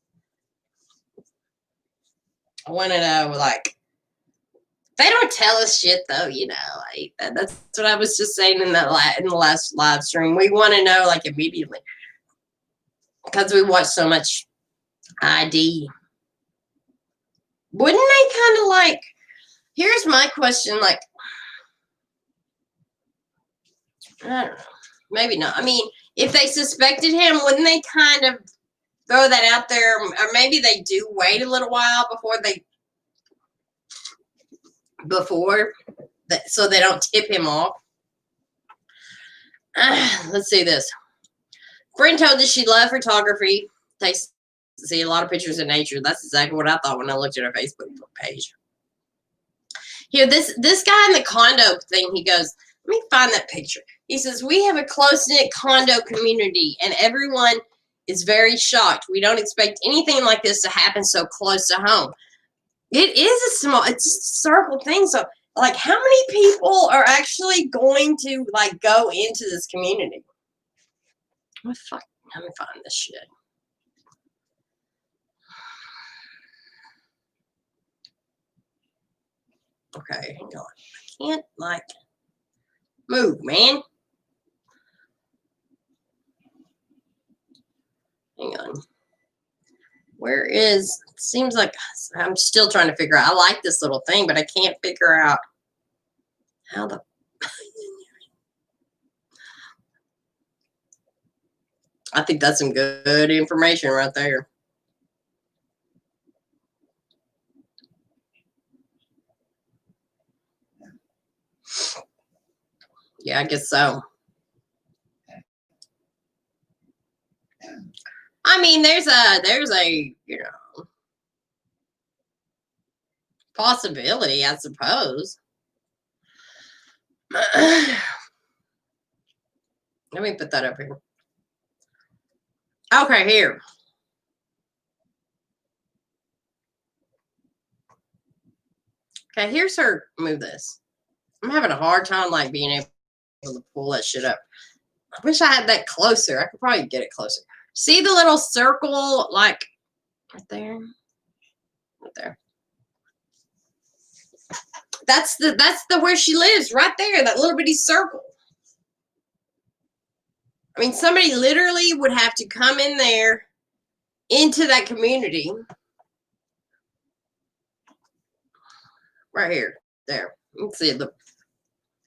I want to know, like, they don't tell us shit though, you know. Like, that's what I was just saying in the last live stream. We want to know, like, immediately, because we watch so much ID. Wouldn't they kind of like? Here's my question, like, I don't know, maybe not. I mean, if they suspected him, wouldn't they kind of throw that out there? Or maybe they do wait a little while so they don't tip him off. Let's see this. Friend told us she loved photography. Takes to see a lot of pictures of nature. That's exactly what I thought when I looked at her Facebook page. Here, this guy in the condo thing, he goes, let me find that picture. He says, we have a close-knit condo community, and everyone is very shocked. We don't expect anything like this to happen so close to home. It is it's a circle thing. So, like, how many people are actually going to, like, go into this community? What the fuck? Let me find this shit. Okay, hang on. I can't, like, move, man. Hang on. Where is, seems like I'm still trying to figure out. I like this little thing, but I can't figure out how the. I think that's some good information right there. Yeah, I guess so. I mean, there's a possibility, I suppose. Let me put that up here. Okay, here. Okay, here's her. Move this. I'm having a hard time, like, being able to pull that shit up. I wish I had that closer. I could probably get it closer. See the little circle, like, right there? Right there. That's the where she lives, right there, that little bitty circle. I mean, somebody literally would have to come in there into that community. Right here. There. Let's see. Look.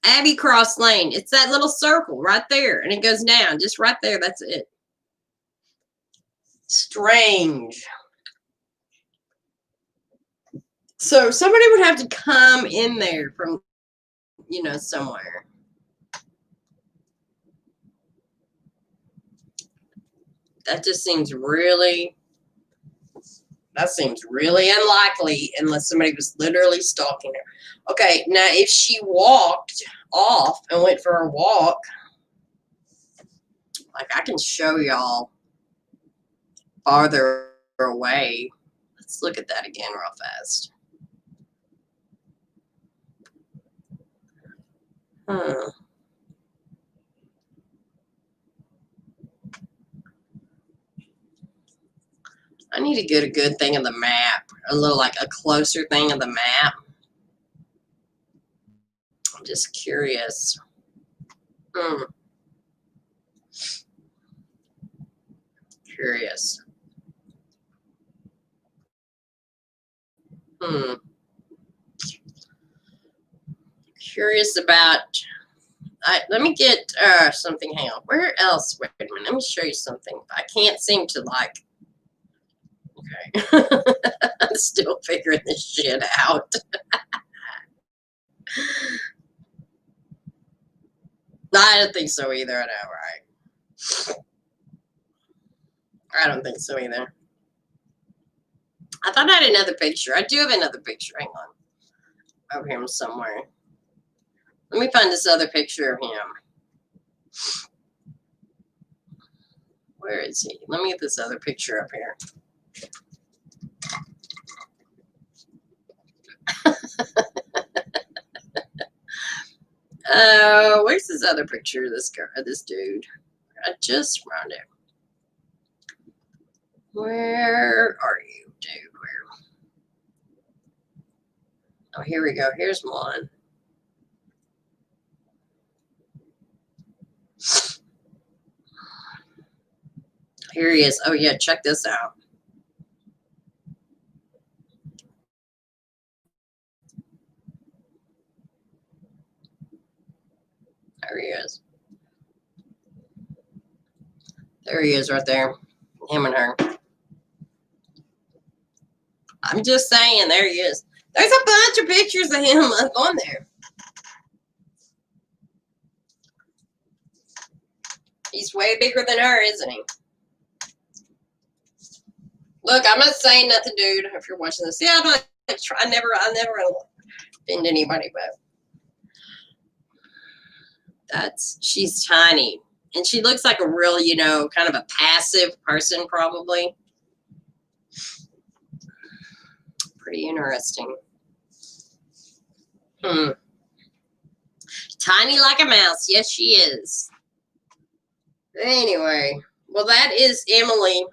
Abbey Cross Lane. It's that little circle right there. And it goes down. Just right there. That's it. Strange. So somebody would have to come in there from, somewhere. That just seems really, unlikely unless somebody was literally stalking her. Okay, now if she walked off and went for a walk, like I can show y'all farther away. Let's look at that again real fast. I need to get a good thing of the map, a little like a closer thing of the map. I'm just curious. Curious. Curious about. Let me get something. Hang on. Where else? Wait a minute. Let me show you something. I can't seem to like. Okay. I'm still figuring this shit out. No, I don't think so either. I know, right? I don't think so either. I thought I had another picture. I do have another picture. Hang on. Of him somewhere. Let me find this other picture of him. Where is he? Let me get this other picture up here. Where's this other picture of this guy, this dude? I just found it. Where are you, dude? Where? Oh, here we go. Here's one. Here he is. Oh, yeah. Check this out. There he is. There he is right there. Him and her. I'm just saying, there he is. There's a bunch of pictures of him up on there. He's way bigger than her, isn't he? Look, I'm not saying nothing, dude, if you're watching this. Yeah, I never offend anybody, but she's tiny. And she looks like a real, kind of a passive person, probably. Pretty interesting. Tiny like a mouse. Yes, she is. Anyway, well, that is Emily.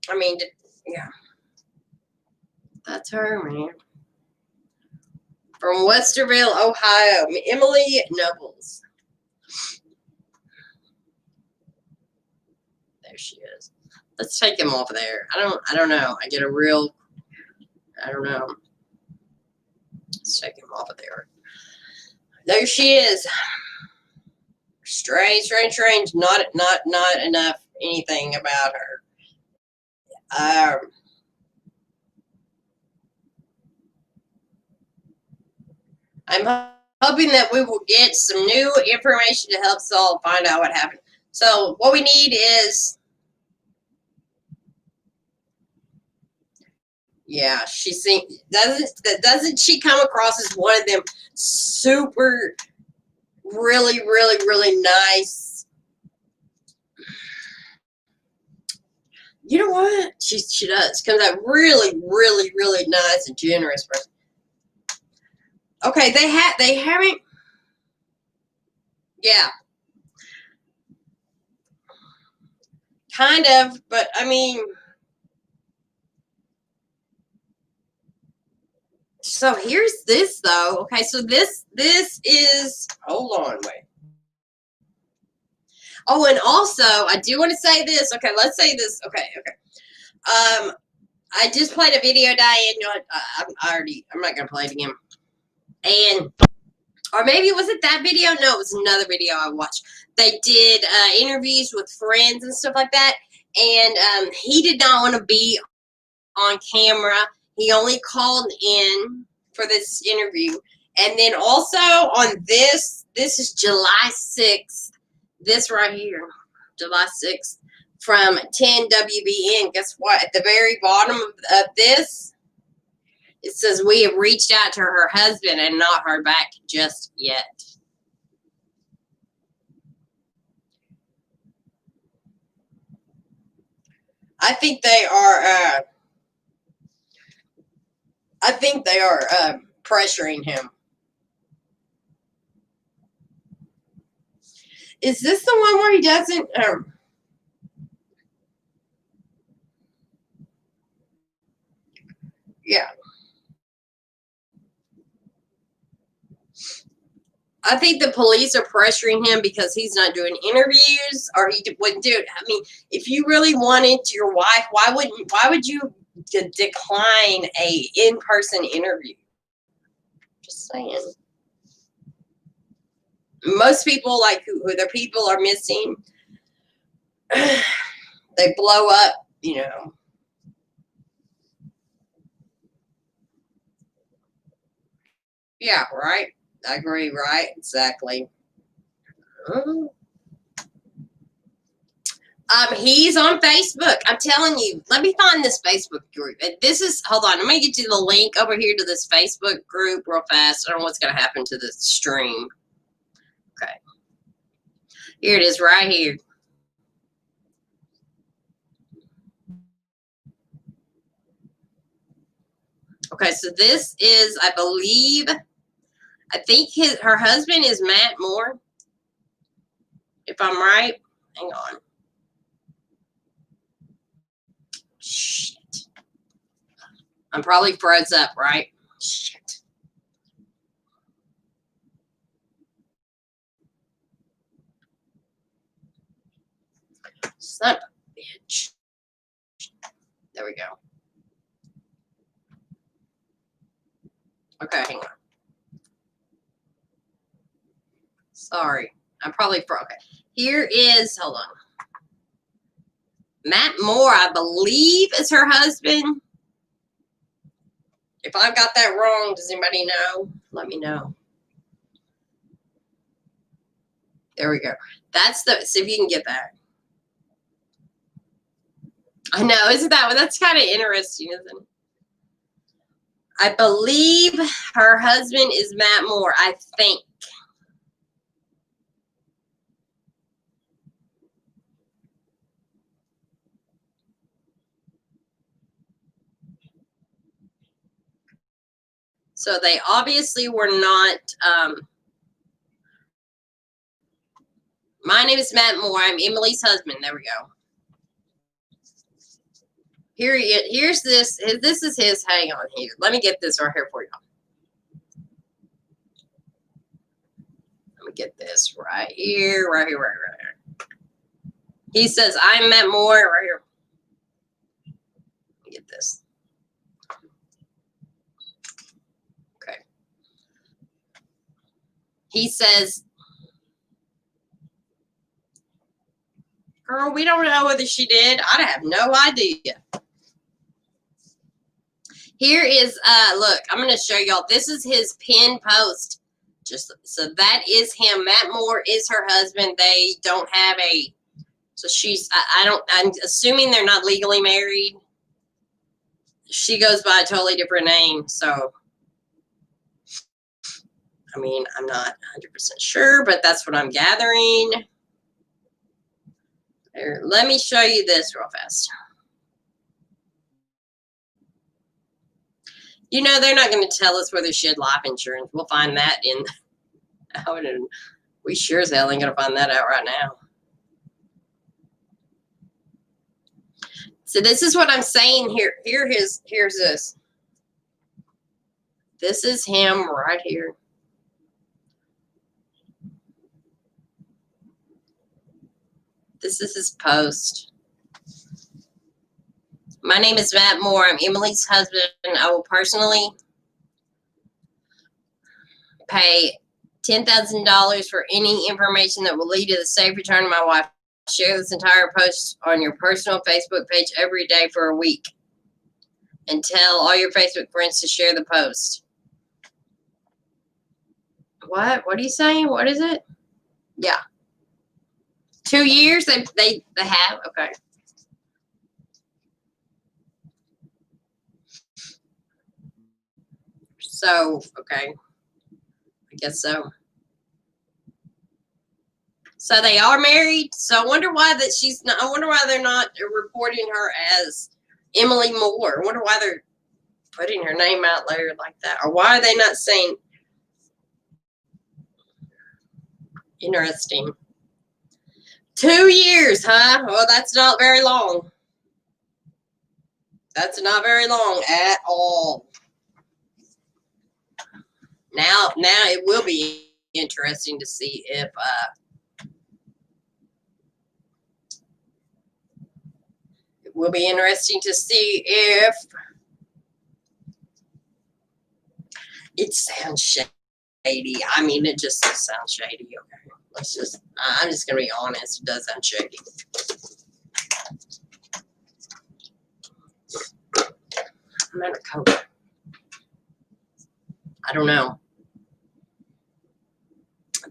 I mean, yeah. That's her, man. From Westerville, Ohio. Emily Nobles. There she is. Let's take him off of there. I don't know. I don't know. Let's take him off of there. There she is. Strange. Not enough anything about her. I'm hoping that we will get some new information to help us all find out what happened. So what we need is, yeah, doesn't she come across as one of them super, really nice? You know what? She does. Comes out really nice and generous person. Okay, they haven't. Yeah. Kind of, but I mean, So here's this though. Okay, so this is, hold on, wait. Oh, and also I do want to say this. Okay, let's say this. Okay. I just played a video, Diane. I'm not gonna play it again. And or maybe was it that video? No, it was another video I watched. They did interviews with friends and stuff like that. And he did not want to be on camera. He only called in for this interview. And then also on this is July 6th. This right here, July 6th, from 10 WBN. Guess what? At the very bottom of this, it says, we have reached out to her husband and not heard back just yet. I think they are pressuring him. Is this the one where he doesn't? Yeah. I think the police are pressuring him because he's not doing interviews, or he wouldn't do it. I mean, if you really wanted your wife, why would you decline a in-person interview? Just saying. Most people, like who their people are missing, they blow up, you know. Yeah, right. I agree, right? Exactly. He's on Facebook. I'm telling you. Let me find this Facebook group. This is, hold on. I'm going to get you the link over here to this Facebook group real fast. I don't know what's going to happen to this stream. Okay. Here it is right here. Okay, so this is, I think her husband is Matt Moore. If I'm right. Hang on. Shit. I'm probably froze up, right? Shit. Son of a bitch. There we go. Okay, hang on. Sorry. I'm probably froze. Okay. Here is, hold on. Matt Moore, I believe, is her husband. If I've got that wrong, does anybody know? Let me know. There we go. That's the, see if you can get that. I know, isn't that, that's kind of interesting, isn't it? I believe her husband is Matt Moore, I think. So they obviously were not, my name is Matt Moore. I'm Emily's husband. There we go. Here's this. This is his, hang on here. Let me get this right here for y'all. Let me get this right here, right here. He says, I'm Matt Moore, right here. Let me get this. Okay. He says, girl, we don't know whether she did. I have no idea. Here is, look, I'm going to show y'all. This is his pinned post. Just so that is him. Matt Moore is her husband. They don't have a, so she's, I'm assuming they're not legally married. She goes by a totally different name. So, I mean, I'm not 100% sure, but that's what I'm gathering. There, let me show you this real fast. You know, they're not going to tell us whether she had life insurance. We'll find that in, we sure as hell ain't going to find that out right now. So this is what I'm saying here. Here's this. This is him right here. This is his post. My name is Matt Moore. I'm Emily's husband. I will personally pay $10,000 for any information that will lead to the safe return of my wife. Share this entire post on your personal Facebook page every day for a week. And tell all your Facebook friends to share the post. What? What are you saying? What is it? Yeah. 2 years they have? Okay. So, okay. I guess so. So they are married. So I wonder why that she's not, I wonder why they're not reporting her as Emily Moore. I wonder why they're putting her name out there like that. Or why are they not saying? Interesting. 2 years, huh? Well, that's not very long. That's not very long at all. Now it will be interesting to see if it will be interesting to see if it sounds shady. I mean, it just sounds shady. Okay, let's just. I'm just gonna be honest. It does sound shady. I'm out of coke. I don't know.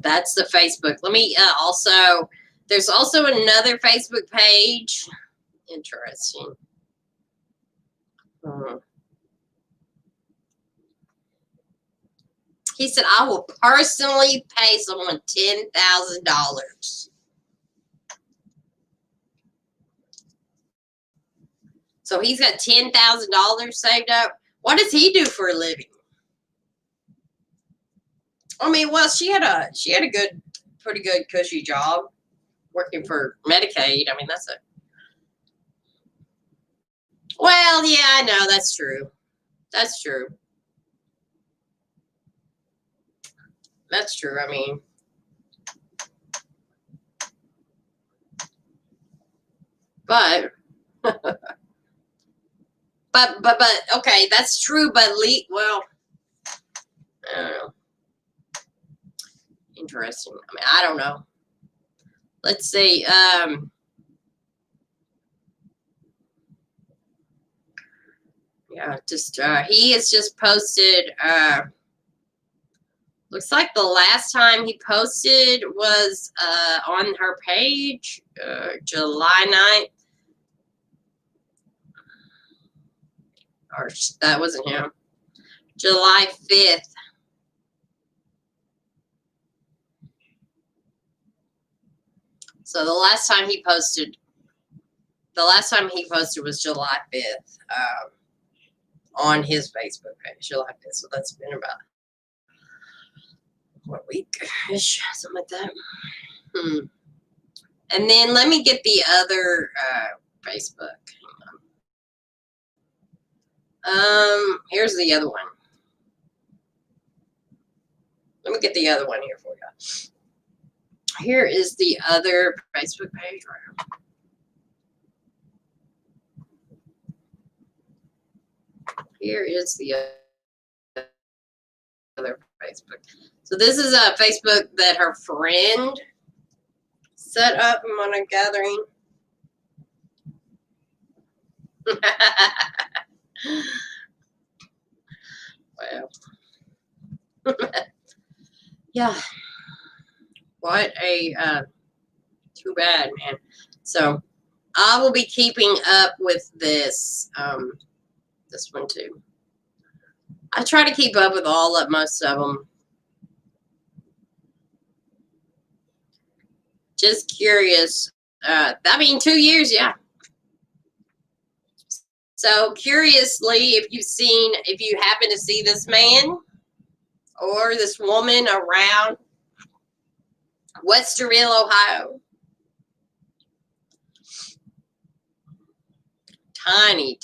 That's the Facebook. Let me also. There's also another Facebook page. Interesting. He said, I will personally pay someone $10,000. So he's got $10,000 saved up. What does he do for a living? I mean, well, she had a pretty good cushy job working for Medicaid. I mean, that's a. Well, yeah, I know that's true. That's true. That's true. I mean, but okay, that's true. But well, I don't know. Interesting. I mean, I don't know. Let's see. Yeah, just he has just posted. Looks like the last time he posted was on her page, July 9th. Or that wasn't him. July 5th. So the last time he posted was July 5th on his Facebook page, July 5th. So that's been about what, week-ish, something like that. And then let me get the other Facebook. Here's the other one. Let me get the other one here for you. Here is the other Facebook page right here. Here is the other Facebook. So this is a Facebook that her friend set up on a gathering. Well, yeah. What a too bad, man. So I will be keeping up with this this one too. I try to keep up with most of them. Just curious. I mean, 2 years, yeah. So curiously, if you happen to see this man or this woman around Westerville, Ohio, tiny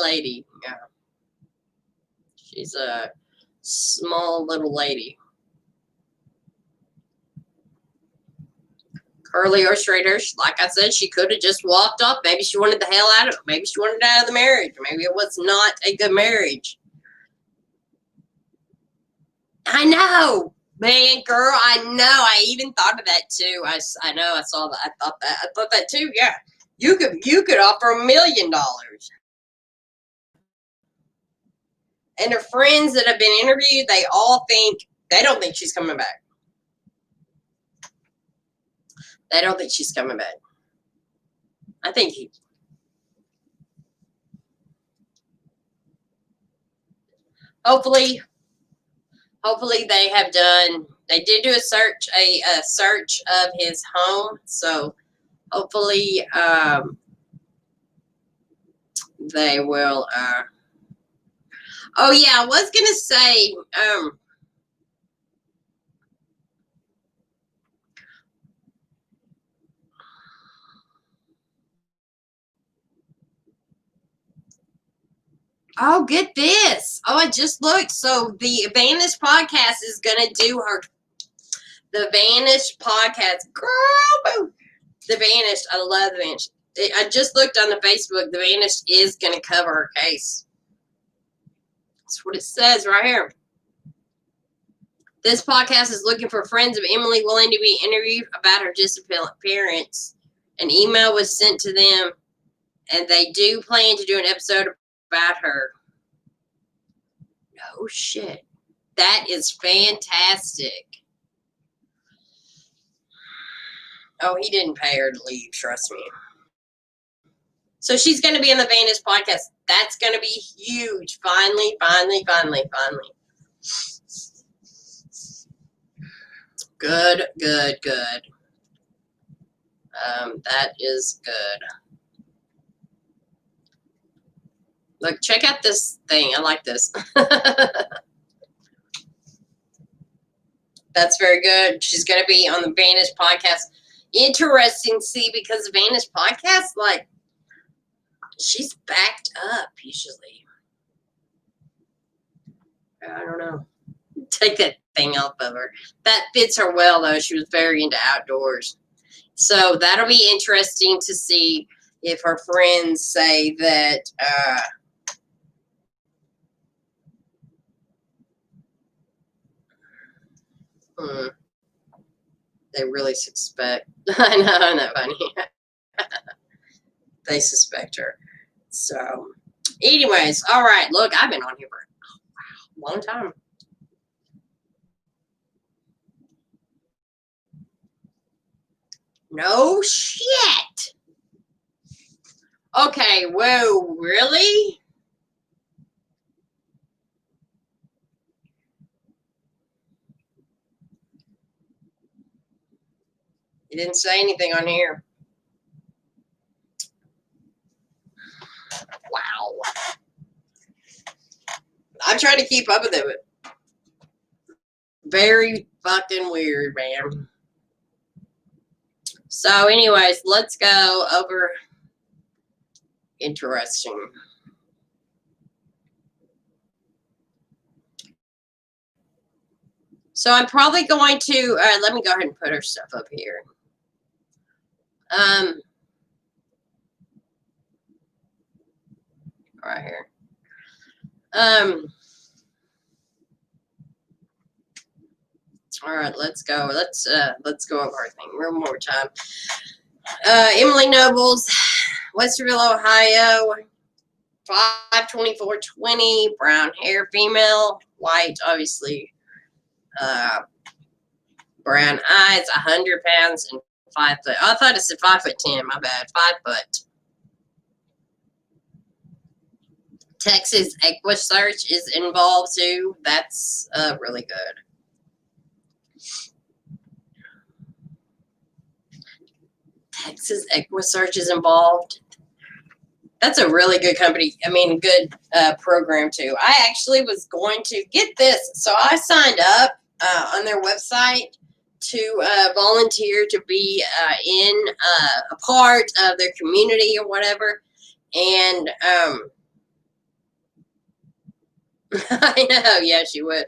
lady. Yeah. Small little lady. Curly or straight hair, like I said, she could have just walked off. Maybe she wanted the hell out of it. Maybe she wanted out of the marriage. Maybe it was not a good marriage. I know, man, girl. I know. I even thought of that too. I know. I saw that. I thought that too. Yeah, you could offer $1 million. And her friends that have been interviewed, they don't think she's coming back. They don't think she's coming back. I think hopefully they did do a search of his home. So hopefully they will oh yeah, I was gonna say oh, get this. Oh, I just looked. So the Vanish podcast is going to do the Vanish podcast. Girl, the Vanish. I love the Vanish. I just looked on the Facebook. The Vanish is going to cover her case. That's what it says right here. This podcast is looking for friends of Emily willing to be interviewed about her disappearance. An email was sent to them, and they do plan to do an episode about her. No shit. That is fantastic. Oh, he didn't pay her to leave, trust me. So she's going to be in the Vanish podcast. That's going to be huge. Finally. Good. That is good. Look, check out this thing. I like this. That's very good. She's going to be on the Vanish podcast. Interesting, see, because the Vanish podcast, like, she's backed up usually. I don't know. Take that thing off of her. That fits her well, though. She was very into outdoors. So that'll be interesting to see if her friends say that they really suspect. I know, isn't that funny? They suspect her. So, anyways, all right. Look, I've been on here for a long time. No shit. Okay, whoa, really? You didn't say anything on here. Wow. I'm trying to keep up with it. Very fucking weird, man. So, anyways, let's go over. Interesting. So I'm probably going to let me go ahead and put her stuff up here. Right here. All right, let's go. Let's go over our thing one more time. Emily Nobles, Westerville, Ohio, 5'24", brown hair, female, white, obviously, brown eyes, 100 pounds, and 5 foot. I thought it said 5'10". My bad, 5 foot. Texas Equisearch is involved too. That's really good. Texas Equisearch is involved. That's a really good company. I mean, good program too. I actually was going to get this, so I signed up on their website to volunteer to be in a part of their community or whatever. And I know, yeah, she would.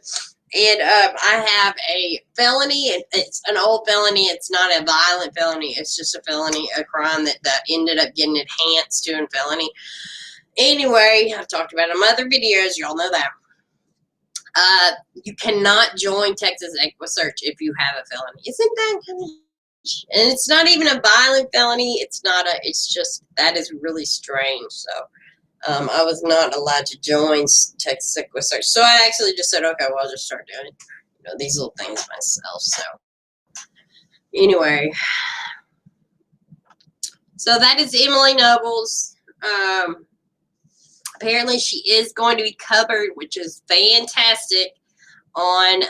And I have a felony. It's an old felony. It's not a violent felony. It's just a felony, a crime that ended up getting enhanced to a felony. Anyway, I've talked about it in other videos. Y'all know that. You cannot join Texas EquiSearch if you have a felony. Isn't that kind of? And it's not even a violent felony. It's not a. It's just that is really strange. So. I was not allowed to join Texas EquiSearch. So I actually just said, okay, well, I'll just start doing these little things myself. So anyway, so that is Emily Nobles. Apparently she is going to be covered, which is fantastic, on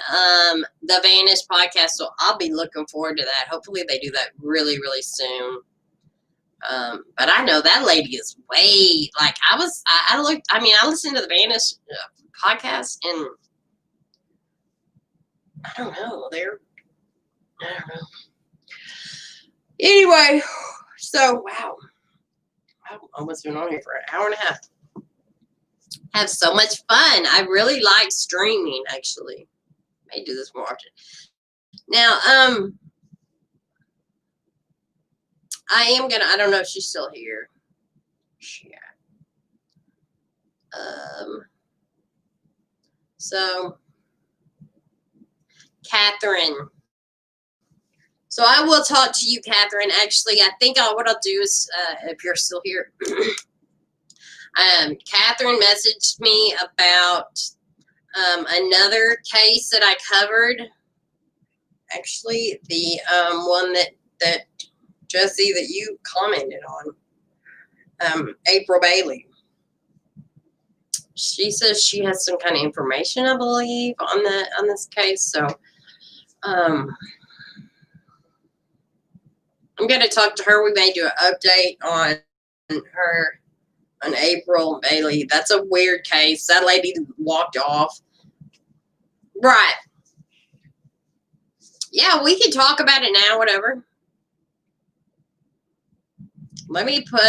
the Vanish podcast. So I'll be looking forward to that. Hopefully they do that really, really soon. But I know that lady is way, like, I listened to the Vanish podcast, and I don't know, I don't know. Anyway, so, wow. I've almost been on here for an hour and a half. Have so much fun. I really like streaming, actually. May do this more often. Now, I don't know if she's still here. Yeah. So, Catherine. So I will talk to you, Catherine. Actually, I think what I'll do is, if you're still here, Catherine messaged me about another case that I covered. Actually, the one that Jesse, that you commented on, April Bailey. She says she has some kind of information, I believe, on this case. So, I'm going to talk to her. We may do an update on her, on April Bailey. That's a weird case. That lady walked off. Right. Yeah, we can talk about it now, whatever. Let me put,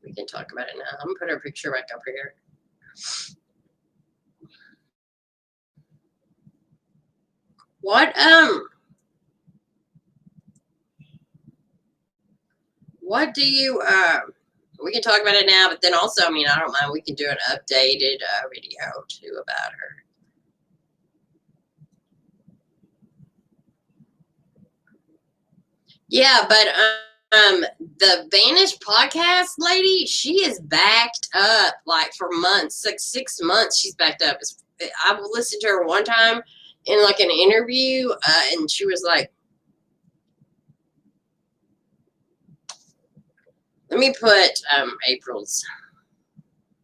we can talk about it now. I'm going to put her picture back up here. What do you, we can talk about it now, but then also, I mean, I don't mind. We can do an updated video too about her. Yeah, but the Vanish podcast lady, she is backed up like for months, like 6 months. She's backed up. I listened to her one time in like an interview, and she was like, let me put April's.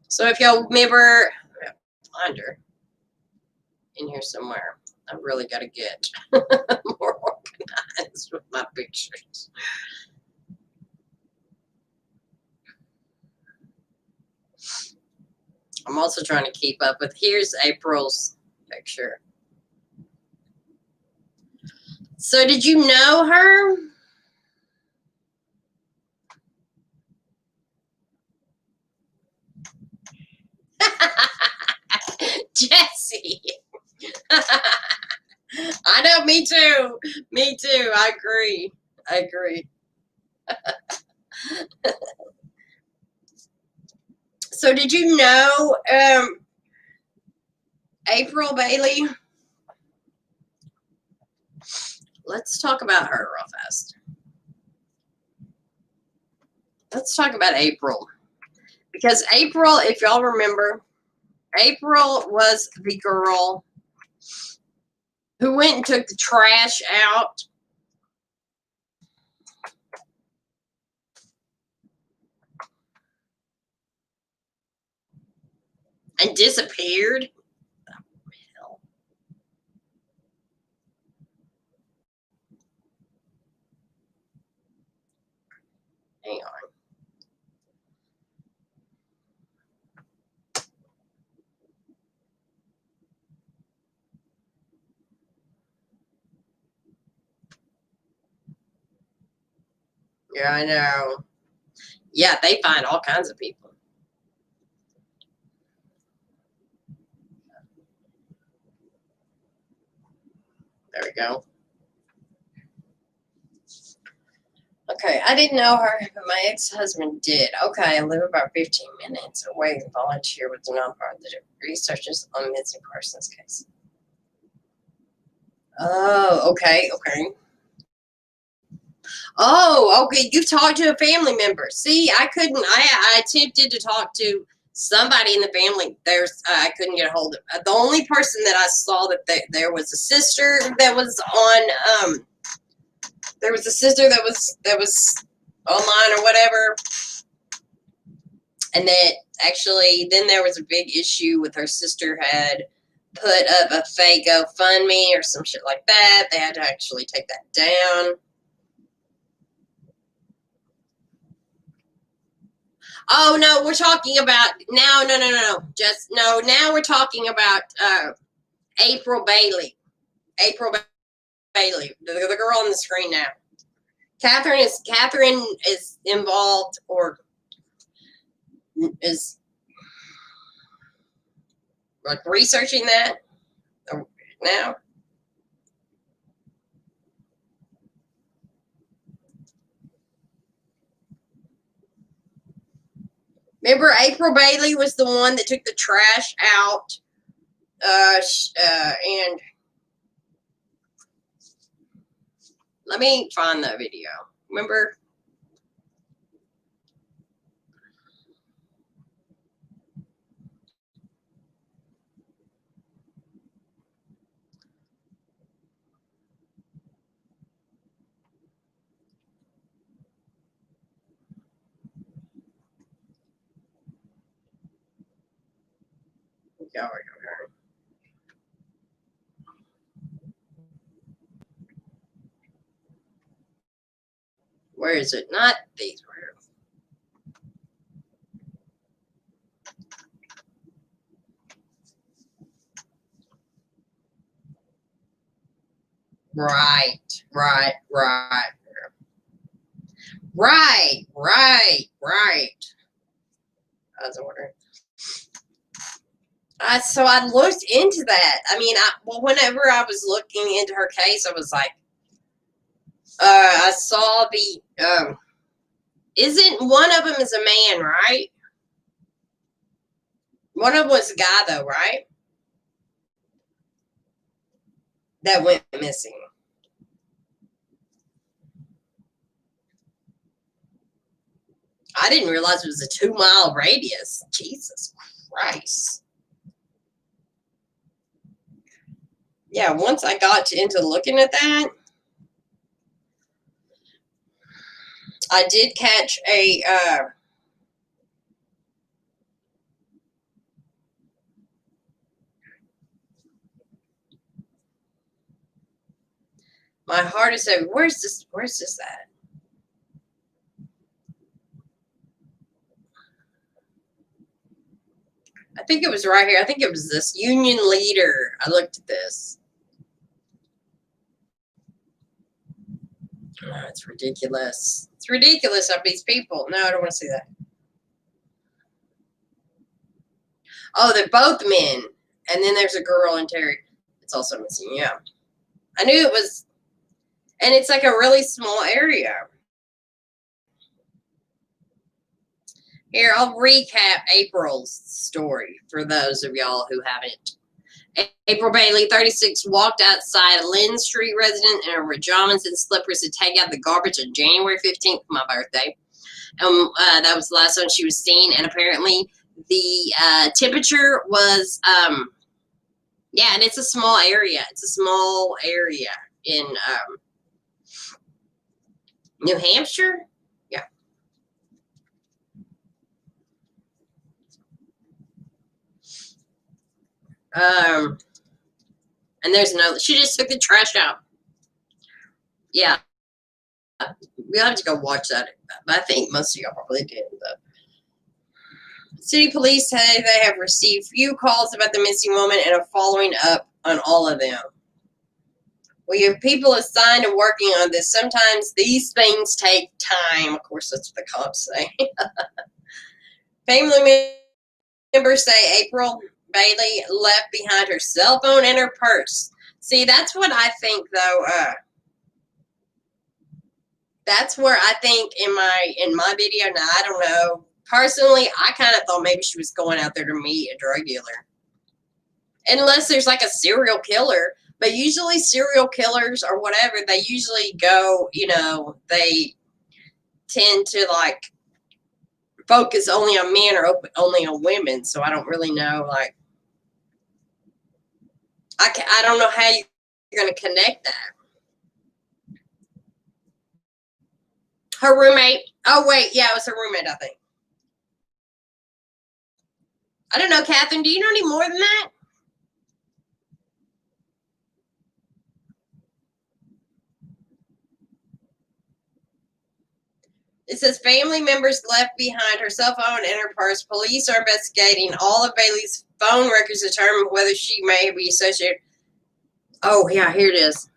So if y'all remember, find her in here somewhere. I really got to get more organized with my pictures. I'm also trying to keep up with, here's April's picture. So did you know her? Jesse. I know, me too. Me too. I agree. So did you know April Bailey? Let's talk about her real fast. Let's talk about April. Because April, if y'all remember, April was the girl who went and took the trash out and disappeared. Oh, hang on. Yeah, I know. Yeah, they find all kinds of people. There we go. Okay, I didn't know her, but my ex-husband did. Okay, I live about 15 minutes away and volunteer with the nonprofit that researches on missing persons case. Oh, okay. Oh, okay. You talked to a family member. See, I couldn't. I attempted to talk to somebody in the family. I couldn't get a hold of. The only person that I saw that there was a sister that was on. There was a sister that was online or whatever, and that actually then there was a big issue with her sister had put up a fake GoFundMe or some shit like that. They had to actually take that down. Oh no, we're talking about now. No. Just no. Now we're talking about April Bailey. April Bailey, the girl on the screen now. Catherine is involved or is like researching that now. Remember, April Bailey was the one that took the trash out, and let me find that video. Remember? Where is it? Not these. Right. I was wondering. So I looked into that. I mean, whenever I was looking into her case, I was like, I saw the, isn't one of them is a man, right? One of them was a guy, though, right? That went missing. I didn't realize it was a 2-mile radius. Jesus Christ. Yeah, once I got into looking at that, I did catch a, my heart is heavy. Where's this at? I think it was right here. I think it was this union leader. I looked at this. Oh, it's ridiculous. It's ridiculous of these people. No, I don't want to see that. Oh, they're both men. And then there's a girl in Terry. It's also missing. Yeah. I knew it was. And it's like a really small area. Here, I'll recap April's story for those of y'all who haven't. April Bailey, 36, walked outside a Lynn Street resident in her pajamas and slippers to take out the garbage on January 15th, my birthday. That was the last time she was seen. And apparently the temperature was, yeah, and it's a small area. It's a small area in New Hampshire. Yeah. And there's another. She just took the trash out. Yeah. We'll have to go watch that. I think most of y'all probably did. But city police say they have received few calls about the missing woman and are following up on all of them. We have people assigned to working on this. Sometimes these things take time. Of course, that's what the cops say. Family members say April Bailey left behind her cell phone and her purse. See, that's what I think, though. That's where I think in my video. Now, I don't know. Personally, I kind of thought maybe she was going out there to meet a drug dealer. Unless there's like a serial killer. But usually serial killers or whatever, they usually go, they tend to like focus only on men or only on women. So I don't really know, like, I don't know how you're going to connect that. Her roommate. Oh, wait. Yeah, it was her roommate, I think. I don't know, Catherine. Do you know any more than that? It says family members left behind her cell phone and her purse. Police are investigating all of Bailey's phone records to determine whether she may be associated. Oh, yeah, here it is.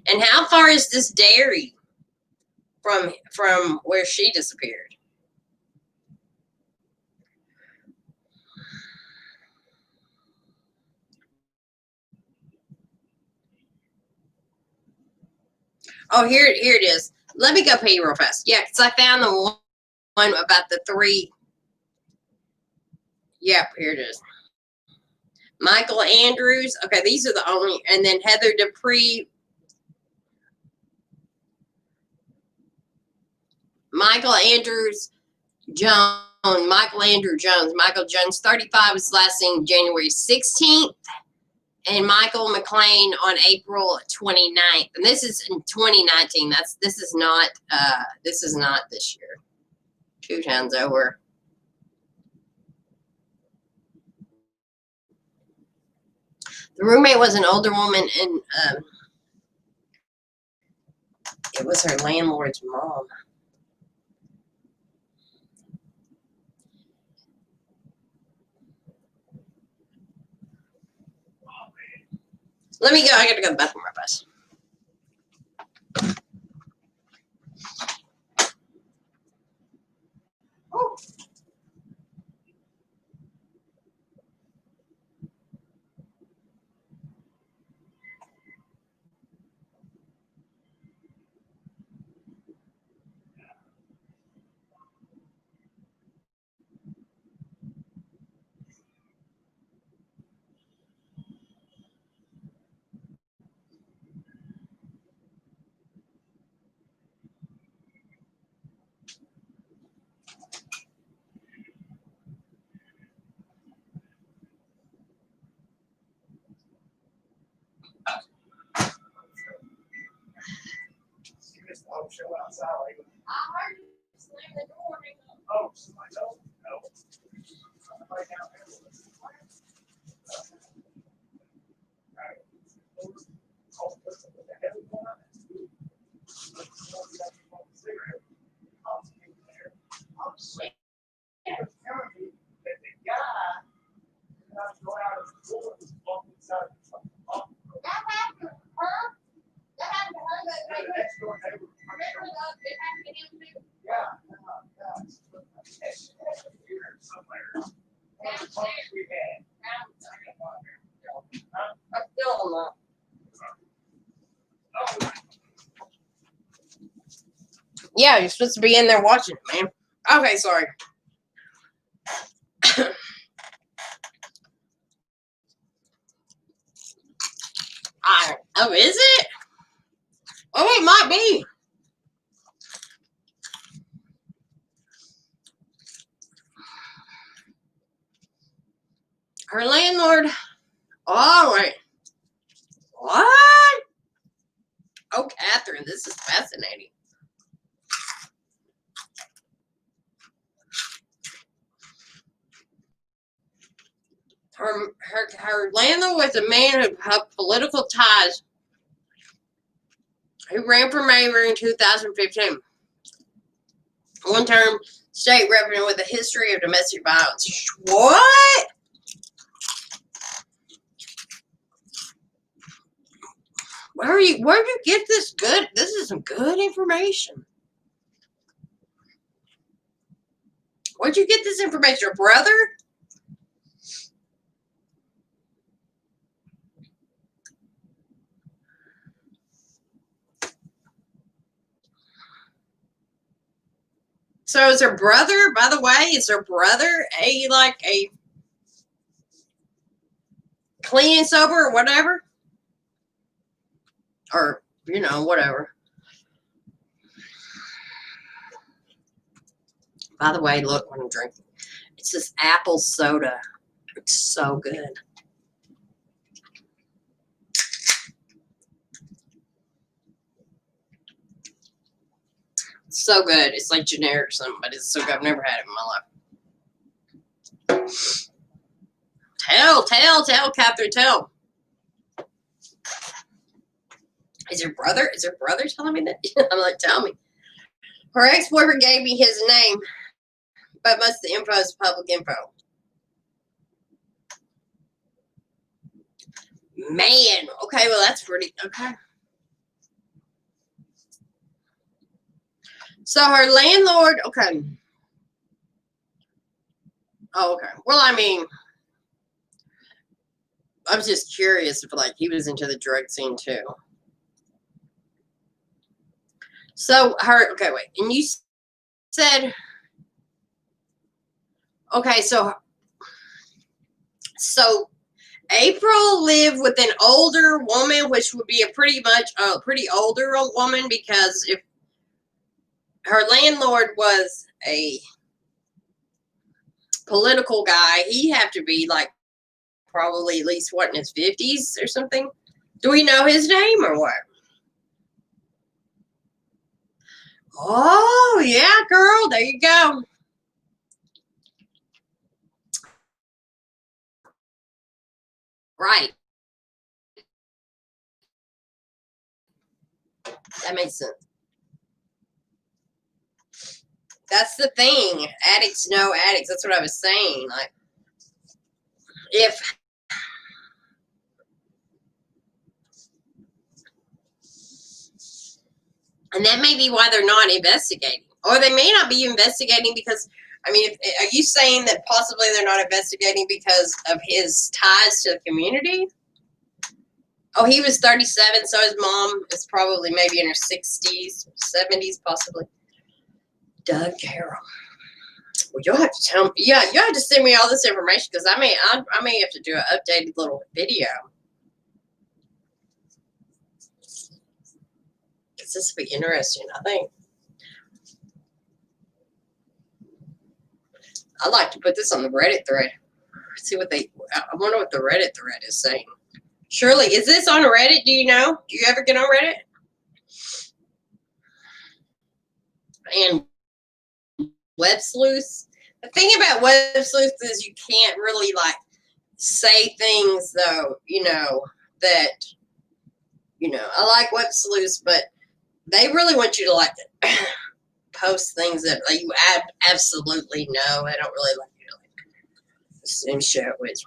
And how far is this dairy from where she disappeared? Oh, here it is. Let me go pay you real fast. Yeah, because I found the one about the 3. Yep, here it is. Michael Andrews. Okay, these are the only. And then Heather Dupree. Michael Andrews Jones. Michael Andrew Jones. Michael Jones, 35, was last seen January 16th. And Michael McLean on April 29th. And this is in 2019. This is not this year. 2 times over. The roommate was an older woman, and it was her landlord's mom. Let me go. I got to go to the bathroom real fast. Oh. Show outside. I heard you slam the door. Oh, somebody else? No. Somebody down there. Yeah, you're supposed to be in there watching it, man. Okay, sorry. Oh, is it? Oh, it might be. Her landlord. All right. What? Oh, Catherine, this is fascinating. Her landlord was a man who had political ties, who ran for mayor in 2015. One-term state representative with a history of domestic violence. What? Where do you get this good? This is some good information. Where'd you get this information? Your brother? So is her brother, by the way, is her brother a clean and sober or whatever? Or, whatever. By the way, look what I'm drinking. It's this apple soda. It's so good. So good. It's like generic or something, but it's so good. I've never had it in my life. Tell, Catherine, tell. Is your brother telling me that? I'm like, tell me. Her ex-boyfriend gave me his name, but most of the info is public info. Man, okay, well, that's pretty, okay. So her landlord, okay. Oh, okay. Well, I mean, I was just curious if, like, he was into the drug scene, too. So okay, wait. And you said, okay, so April lived with an older woman, which would be a pretty older woman, because if her landlord was a political guy, he'd have to be like probably at least in his 50s or something. Do we know his name or what? Oh, yeah, girl. There you go. Right. That makes sense. That's the thing. Addicts know addicts. That's what I was saying. Like, and that may be why they're not investigating. Or they may not be investigating because, I mean, are you saying that possibly they're not investigating because of his ties to the community? Oh, he was 37, so his mom is probably maybe in her 60s, 70s, possibly. Doug Carroll. Well, you'll have to tell me. Yeah, you have to send me all this information because I may have to do an updated little video. Because this will be interesting, I think. I'd like to put this on the Reddit thread. See what I wonder what the Reddit thread is saying. Shirley, is this on Reddit? Do you know? Do you ever get on Reddit? And Web Sleuths. The thing about Web Sleuths is you can't really like say things though, that I like Web Sleuths, but they really want you to like post things that like, you absolutely know. I don't really like you to like assume shit, which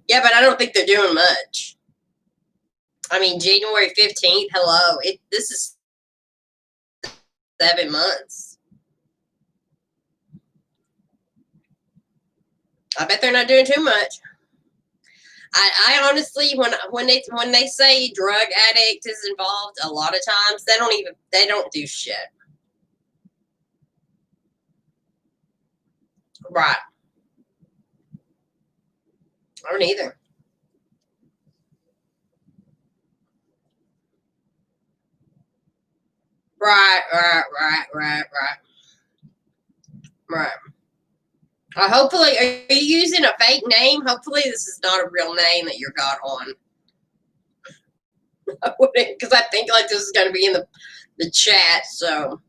yeah, but I don't think they're doing much. I mean, January 15th, hello. This is 7 months. I bet they're not doing too much. I honestly, when they say drug addict is involved, a lot of times they don't do shit. Right. I don't either. Right. Hopefully, are you using a fake name? Hopefully, this is not a real name that you got on. Because I think like this is going to be in the chat. So,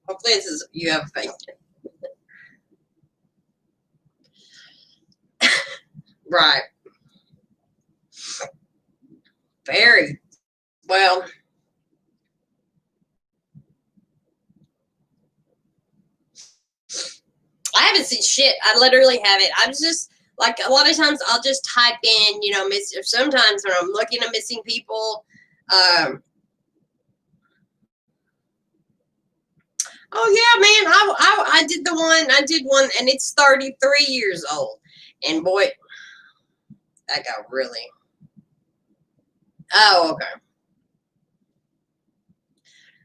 hopefully, you have a fake name. Right. Very well. haven't seen shit. I literally haven't. I'm just like a lot of times I'll just type in, you know, sometimes when I'm looking at missing people. Oh yeah, man. I did the one. I did one, and it's 33 years old. And boy, that got really. Oh, okay.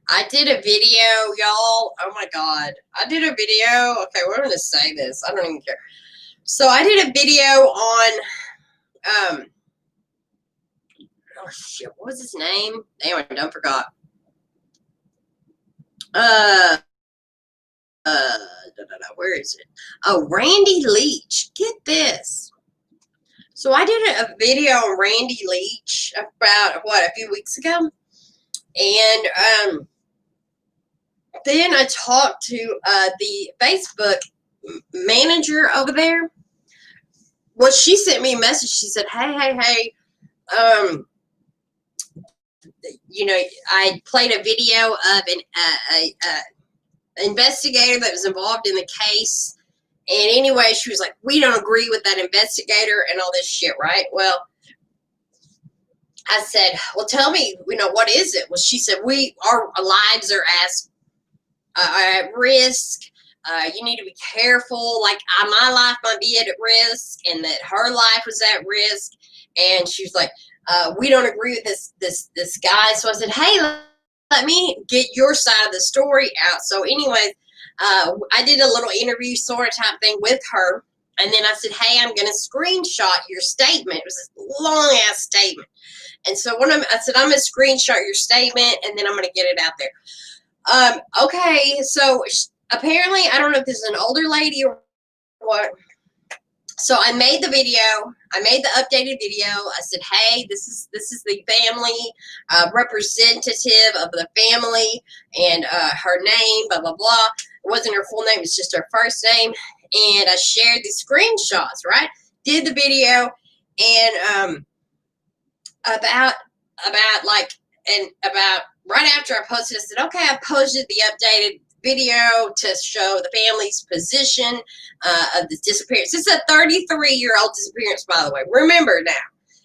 I did a video, y'all. Oh my god, I did a video. Okay, we're gonna say this. I don't even care. So I did a video on. Oh shit, what was his name? Anyway, I forgot. Where is it? Oh, Randy Leach. Get this. So I did a video on Randy Leach about a few weeks ago, and then I talked to the Facebook manager over there. Well, she sent me a message. She said, "Hey, you know, I played a video of an investigator that was involved in the case. And anyway, she was like, we don't agree with that investigator and all this shit, right? Well, I said, well, tell me, you know, what is it? Well, she said, our lives are at risk. You need to be careful. Like, my life might be at risk, and that her life was at risk. And she was like, we don't agree with this guy. So I said, hey, let me get your side of the story out. So anyway, I did a little interview sort of type thing with her. And then I said, hey, I'm going to screenshot your statement. It was this long ass statement. And so I said, I'm going to screenshot your statement, and then I'm going to get it out there. Okay. So apparently, I don't know if this is an older lady or what. So I made the video. I made the updated video. I said, hey, this is the family representative of the family, and her name, blah, blah, blah. It wasn't her full name. It's just her first name. And I shared the screenshots, right? Did the video, and about right after I posted, I said, okay, I posted the updated video to show the family's position of the disappearance. This is a 33-year-old disappearance, by the way. Remember now.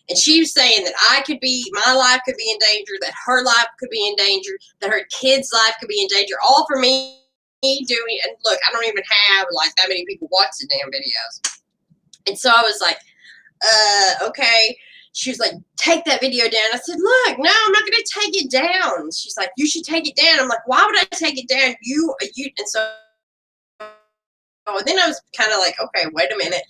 And she was saying that my life could be in danger, that her life could be in danger, that her kid's life could be in danger, all for me doing. And look, I don't even have like that many people watch the damn videos. And so I was like, okay. She was like, take that video down. I said, look, no, I'm not going to take it down. She's like, you should take it down. I'm like, why would I take it down? You. And so, then I was kind of like, okay, wait a minute.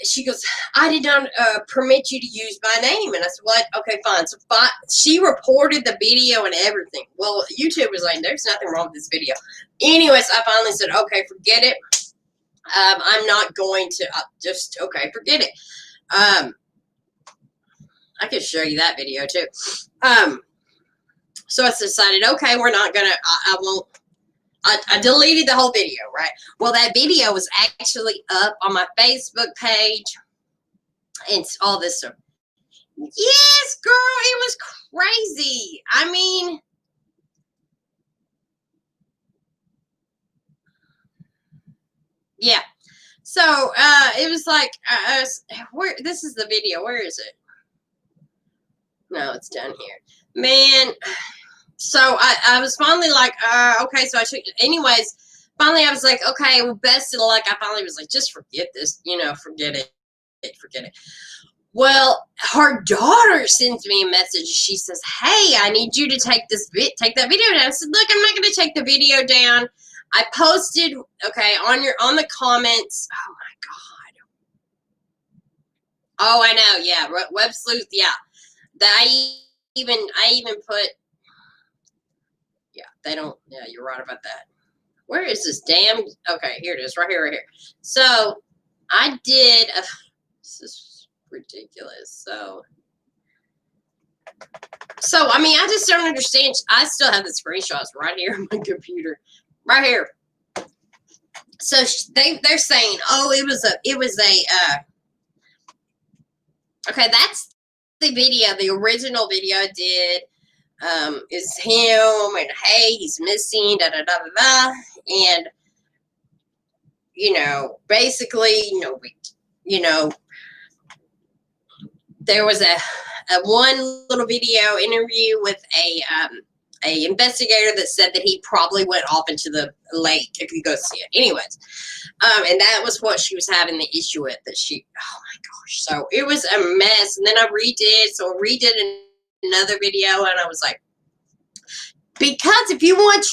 She goes, I did not permit you to use my name. And I said, what? Okay, fine. So she reported the video and everything. Well, YouTube was like, there's nothing wrong with this video. Anyways, I finally said, okay, forget it. I'm not going to okay, forget it. I could show you that video too. So I decided, okay, we're not gonna, I won't, I deleted the whole video, right? Well, that video was actually up on my Facebook page and all this stuff. Yes, girl, it was crazy. I mean, yeah. So, it was like, this is the video. Where is it? No, it's down here. Man, so I was finally like, okay, so I took, anyways, finally I was like, okay, well, best of luck. I finally was like, just forget this, forget it. Well, her daughter sends me a message. She says, hey, I need you to take that video down. I said, look, I'm not going to take the video down. I posted, okay, on the comments. Oh my God. Oh, I know. Yeah. Web sleuth. Yeah. I even put, yeah, they don't, yeah, you're right about that. Where is this damn, okay, here it is, right here. So, I did, this is ridiculous, so, I mean, I just don't understand, I still have the screenshots right here on my computer, right here. So, they're saying, oh, it was a, okay, that's the video, the original video I did, is him, and hey, he's missing, da da da da da, and basically, there was a one little video interview with a investigator that said that he probably went off into the lake if you go see it. Anyways, and that was what she was having the issue with. That oh my gosh, so it was a mess. And then I redid another video, and I was like, because if you want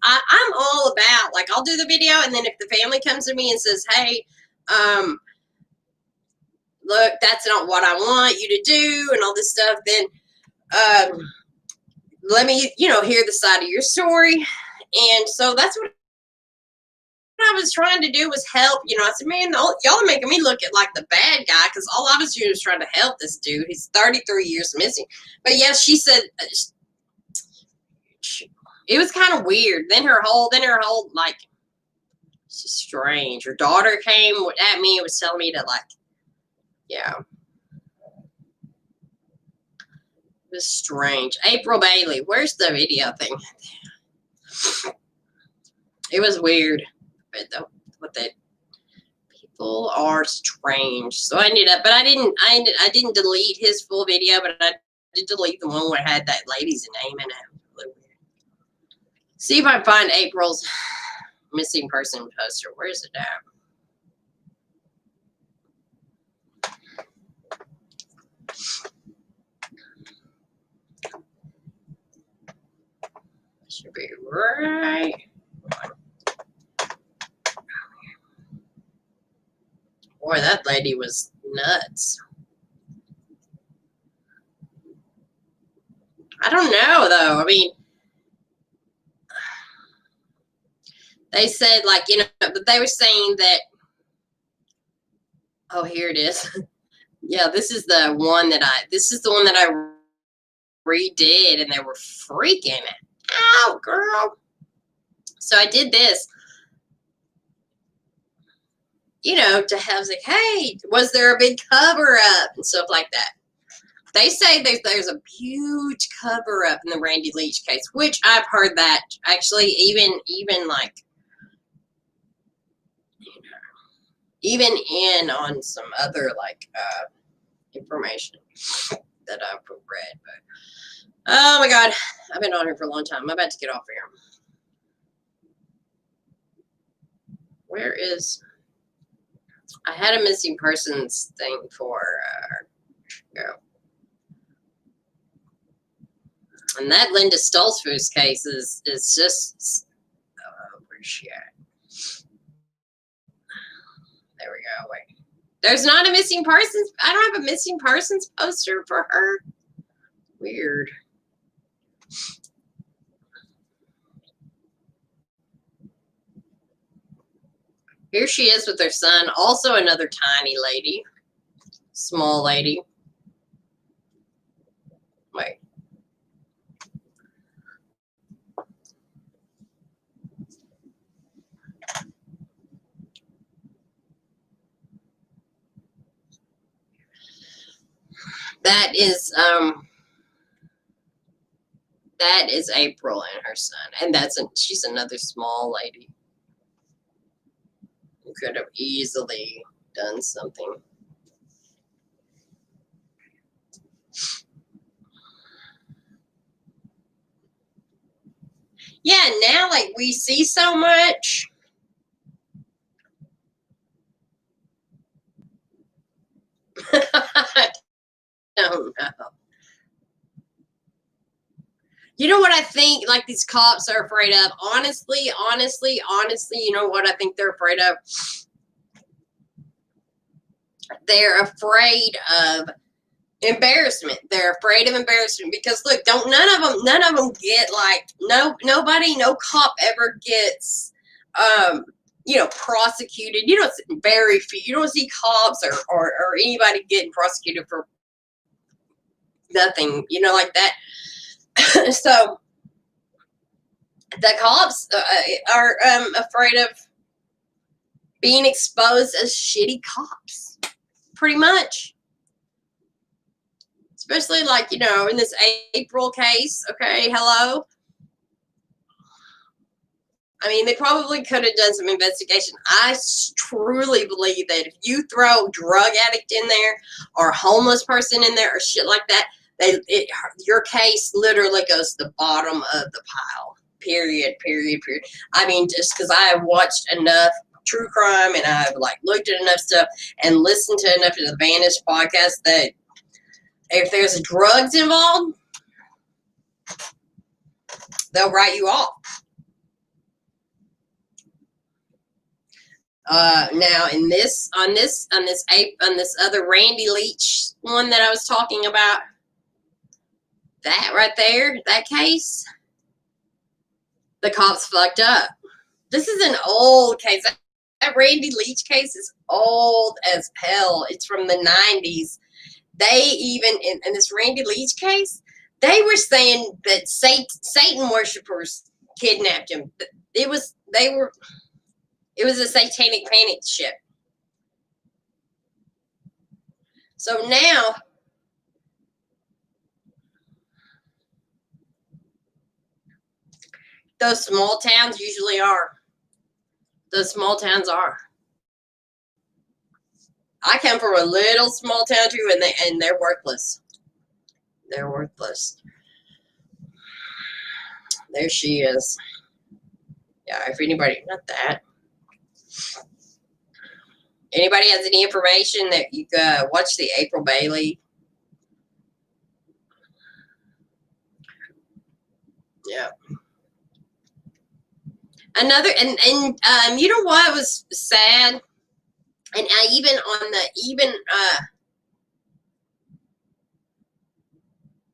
I'm all about, like, I'll do the video, and then if the family comes to me and says, hey, look, that's not what I want you to do, and all this stuff, then let me, hear the side of your story. And so that's what I was trying to do, was help. I said, man, y'all are making me look at like the bad guy, because all I was doing was trying to help this dude. He's 33 years missing. But yeah, she said it was kind of weird. Then her whole, like, it's just strange. Her daughter came at me and was telling me to, like, yeah. It was strange. April Bailey, where's the video thing? It was weird. But people are strange. So I ended up, but I didn't delete his full video, but I did delete the one where it had that lady's name in it. Really weird. See if I can find April's missing person poster. Where's it at? Should be right. Boy, that lady was nuts. I don't know, though. I mean, they said, like, but they were saying that, oh, here it is. Yeah, this is the one that I redid, and they were freaking out, girl. So I did this, to have, like, hey, was there a big cover up and stuff like that? They say there's a huge cover up in the Randy Leach case, which I've heard that actually, even like, even in on some other, like, information that I've read. But oh my God, I've been on here for a long time. I'm about to get off here. Where is? I had a missing persons thing for. And that Linda Stoltzfus case is just. Where's she at? There we go. Wait. There's not a missing persons. I don't have a missing persons poster for her. Weird. Here she is with her son. Also another tiny lady. Small lady. Wait. That is April and her son, and she's another small lady who could have easily done something. Yeah, now, like, we see so much. I don't know. You know what I think, like, these cops are afraid of? Honestly, you know what I think they're afraid of? They're afraid of embarrassment. They're afraid of embarrassment because, look, none of them get, like, no cop ever gets, prosecuted. You don't see cops or anybody getting prosecuted for nothing, like that. So the cops are afraid of being exposed as shitty cops, pretty much. Especially, like, in this April case. Okay, hello. I mean, they probably could have done some investigation. I truly believe that if you throw drug addict in there or homeless person in there or shit like that, your case literally goes to the bottom of the pile. Period. I mean, just because I have watched enough true crime and I've like looked at enough stuff and listened to enough of the Vanish podcast that if there's drugs involved, they'll write you off. Now on this other Randy Leach one that I was talking about, that right there, that case, the cops fucked up. This is an old case. That Randy Leach case is old as hell. It's from the 90s. They even, in this Randy Leach case, they were saying that Satan worshipers kidnapped him. It was a satanic panic ship. So now, those small towns usually are. Those small towns are. I come from a little small town too, and they're worthless. They're worthless. There she is. Yeah, if anybody, not that. Anybody has any information that you watch the April Bailey? Yeah. Another, and you know what was sad? And even on the,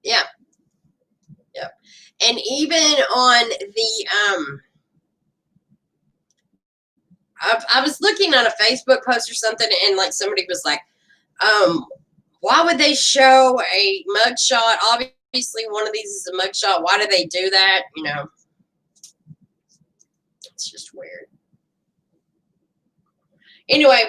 yeah. And even on the, I was looking on a Facebook post or something, and like somebody was like, why would they show a mugshot? Obviously, one of these is a mugshot. Why do they do that? You know, it's just weird. Anyway,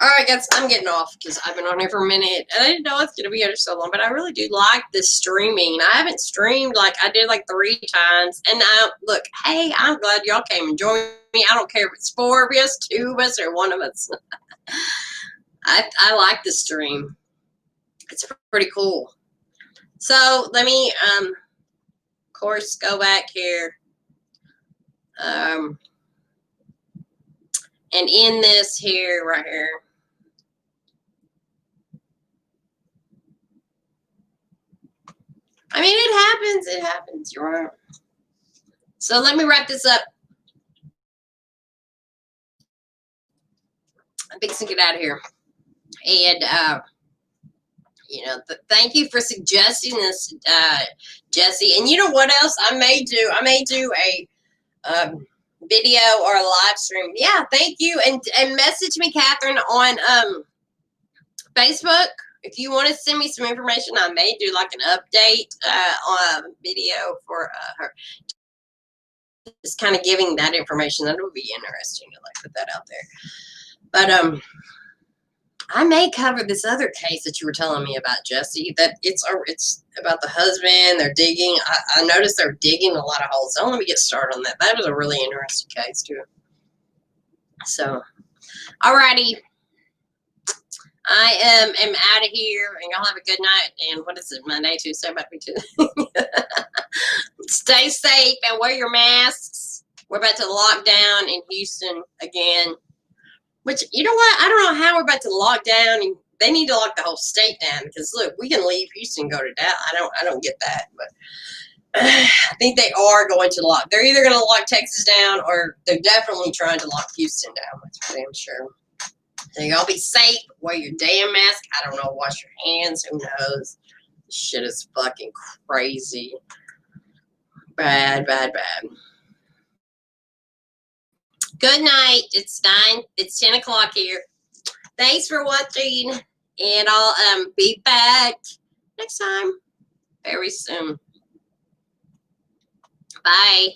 all right, guys, I'm getting off because I've been on here for a minute. And I didn't know it's going to be here so long, but I really do like this streaming. I haven't streamed like I did like 3 times. And now, look, hey, I'm glad y'all came and joined me. I don't care if it's 4 of us, 2 of us, or 1 of us. I like the stream. It's pretty cool. So let me, of course, go back here. And in this here, right here. I mean, it happens, you're right. So let me wrap this up. I'm fixing to get out of here. And, you know, thank you for suggesting this, Jesse. And you know what else I may do? I may do a video or a live stream. Yeah, thank you. And message me, Catherine, on Facebook. If you want to send me some information, I may do like an update on video for her. Just kind of giving that information. That would be interesting to like put that out there. But I may cover this other case that you were telling me about, Jesse. That it's about the husband. They're digging. I noticed they're digging a lot of holes. Don't let me get started on that. That was a really interesting case too. So, alrighty. I am out of here, and y'all have a good night. And what is it, Monday, Tuesday, might be Tuesday. Stay safe and wear your masks. We're about to lock down in Houston again. Which, you know what? I don't know how we're about to lock down. And they need to lock the whole state down because look, we can leave Houston and go to Dallas. I don't get that, but I think they are going to lock. They're either going to lock Texas down or they're definitely trying to lock Houston down. That's for damn sure. So y'all be safe. Wear your damn mask. I don't know. Wash your hands. Who knows? This shit is fucking crazy. Bad. Good night. It's 10 o'clock here. Thanks for watching. And I'll be back next time very soon. Bye.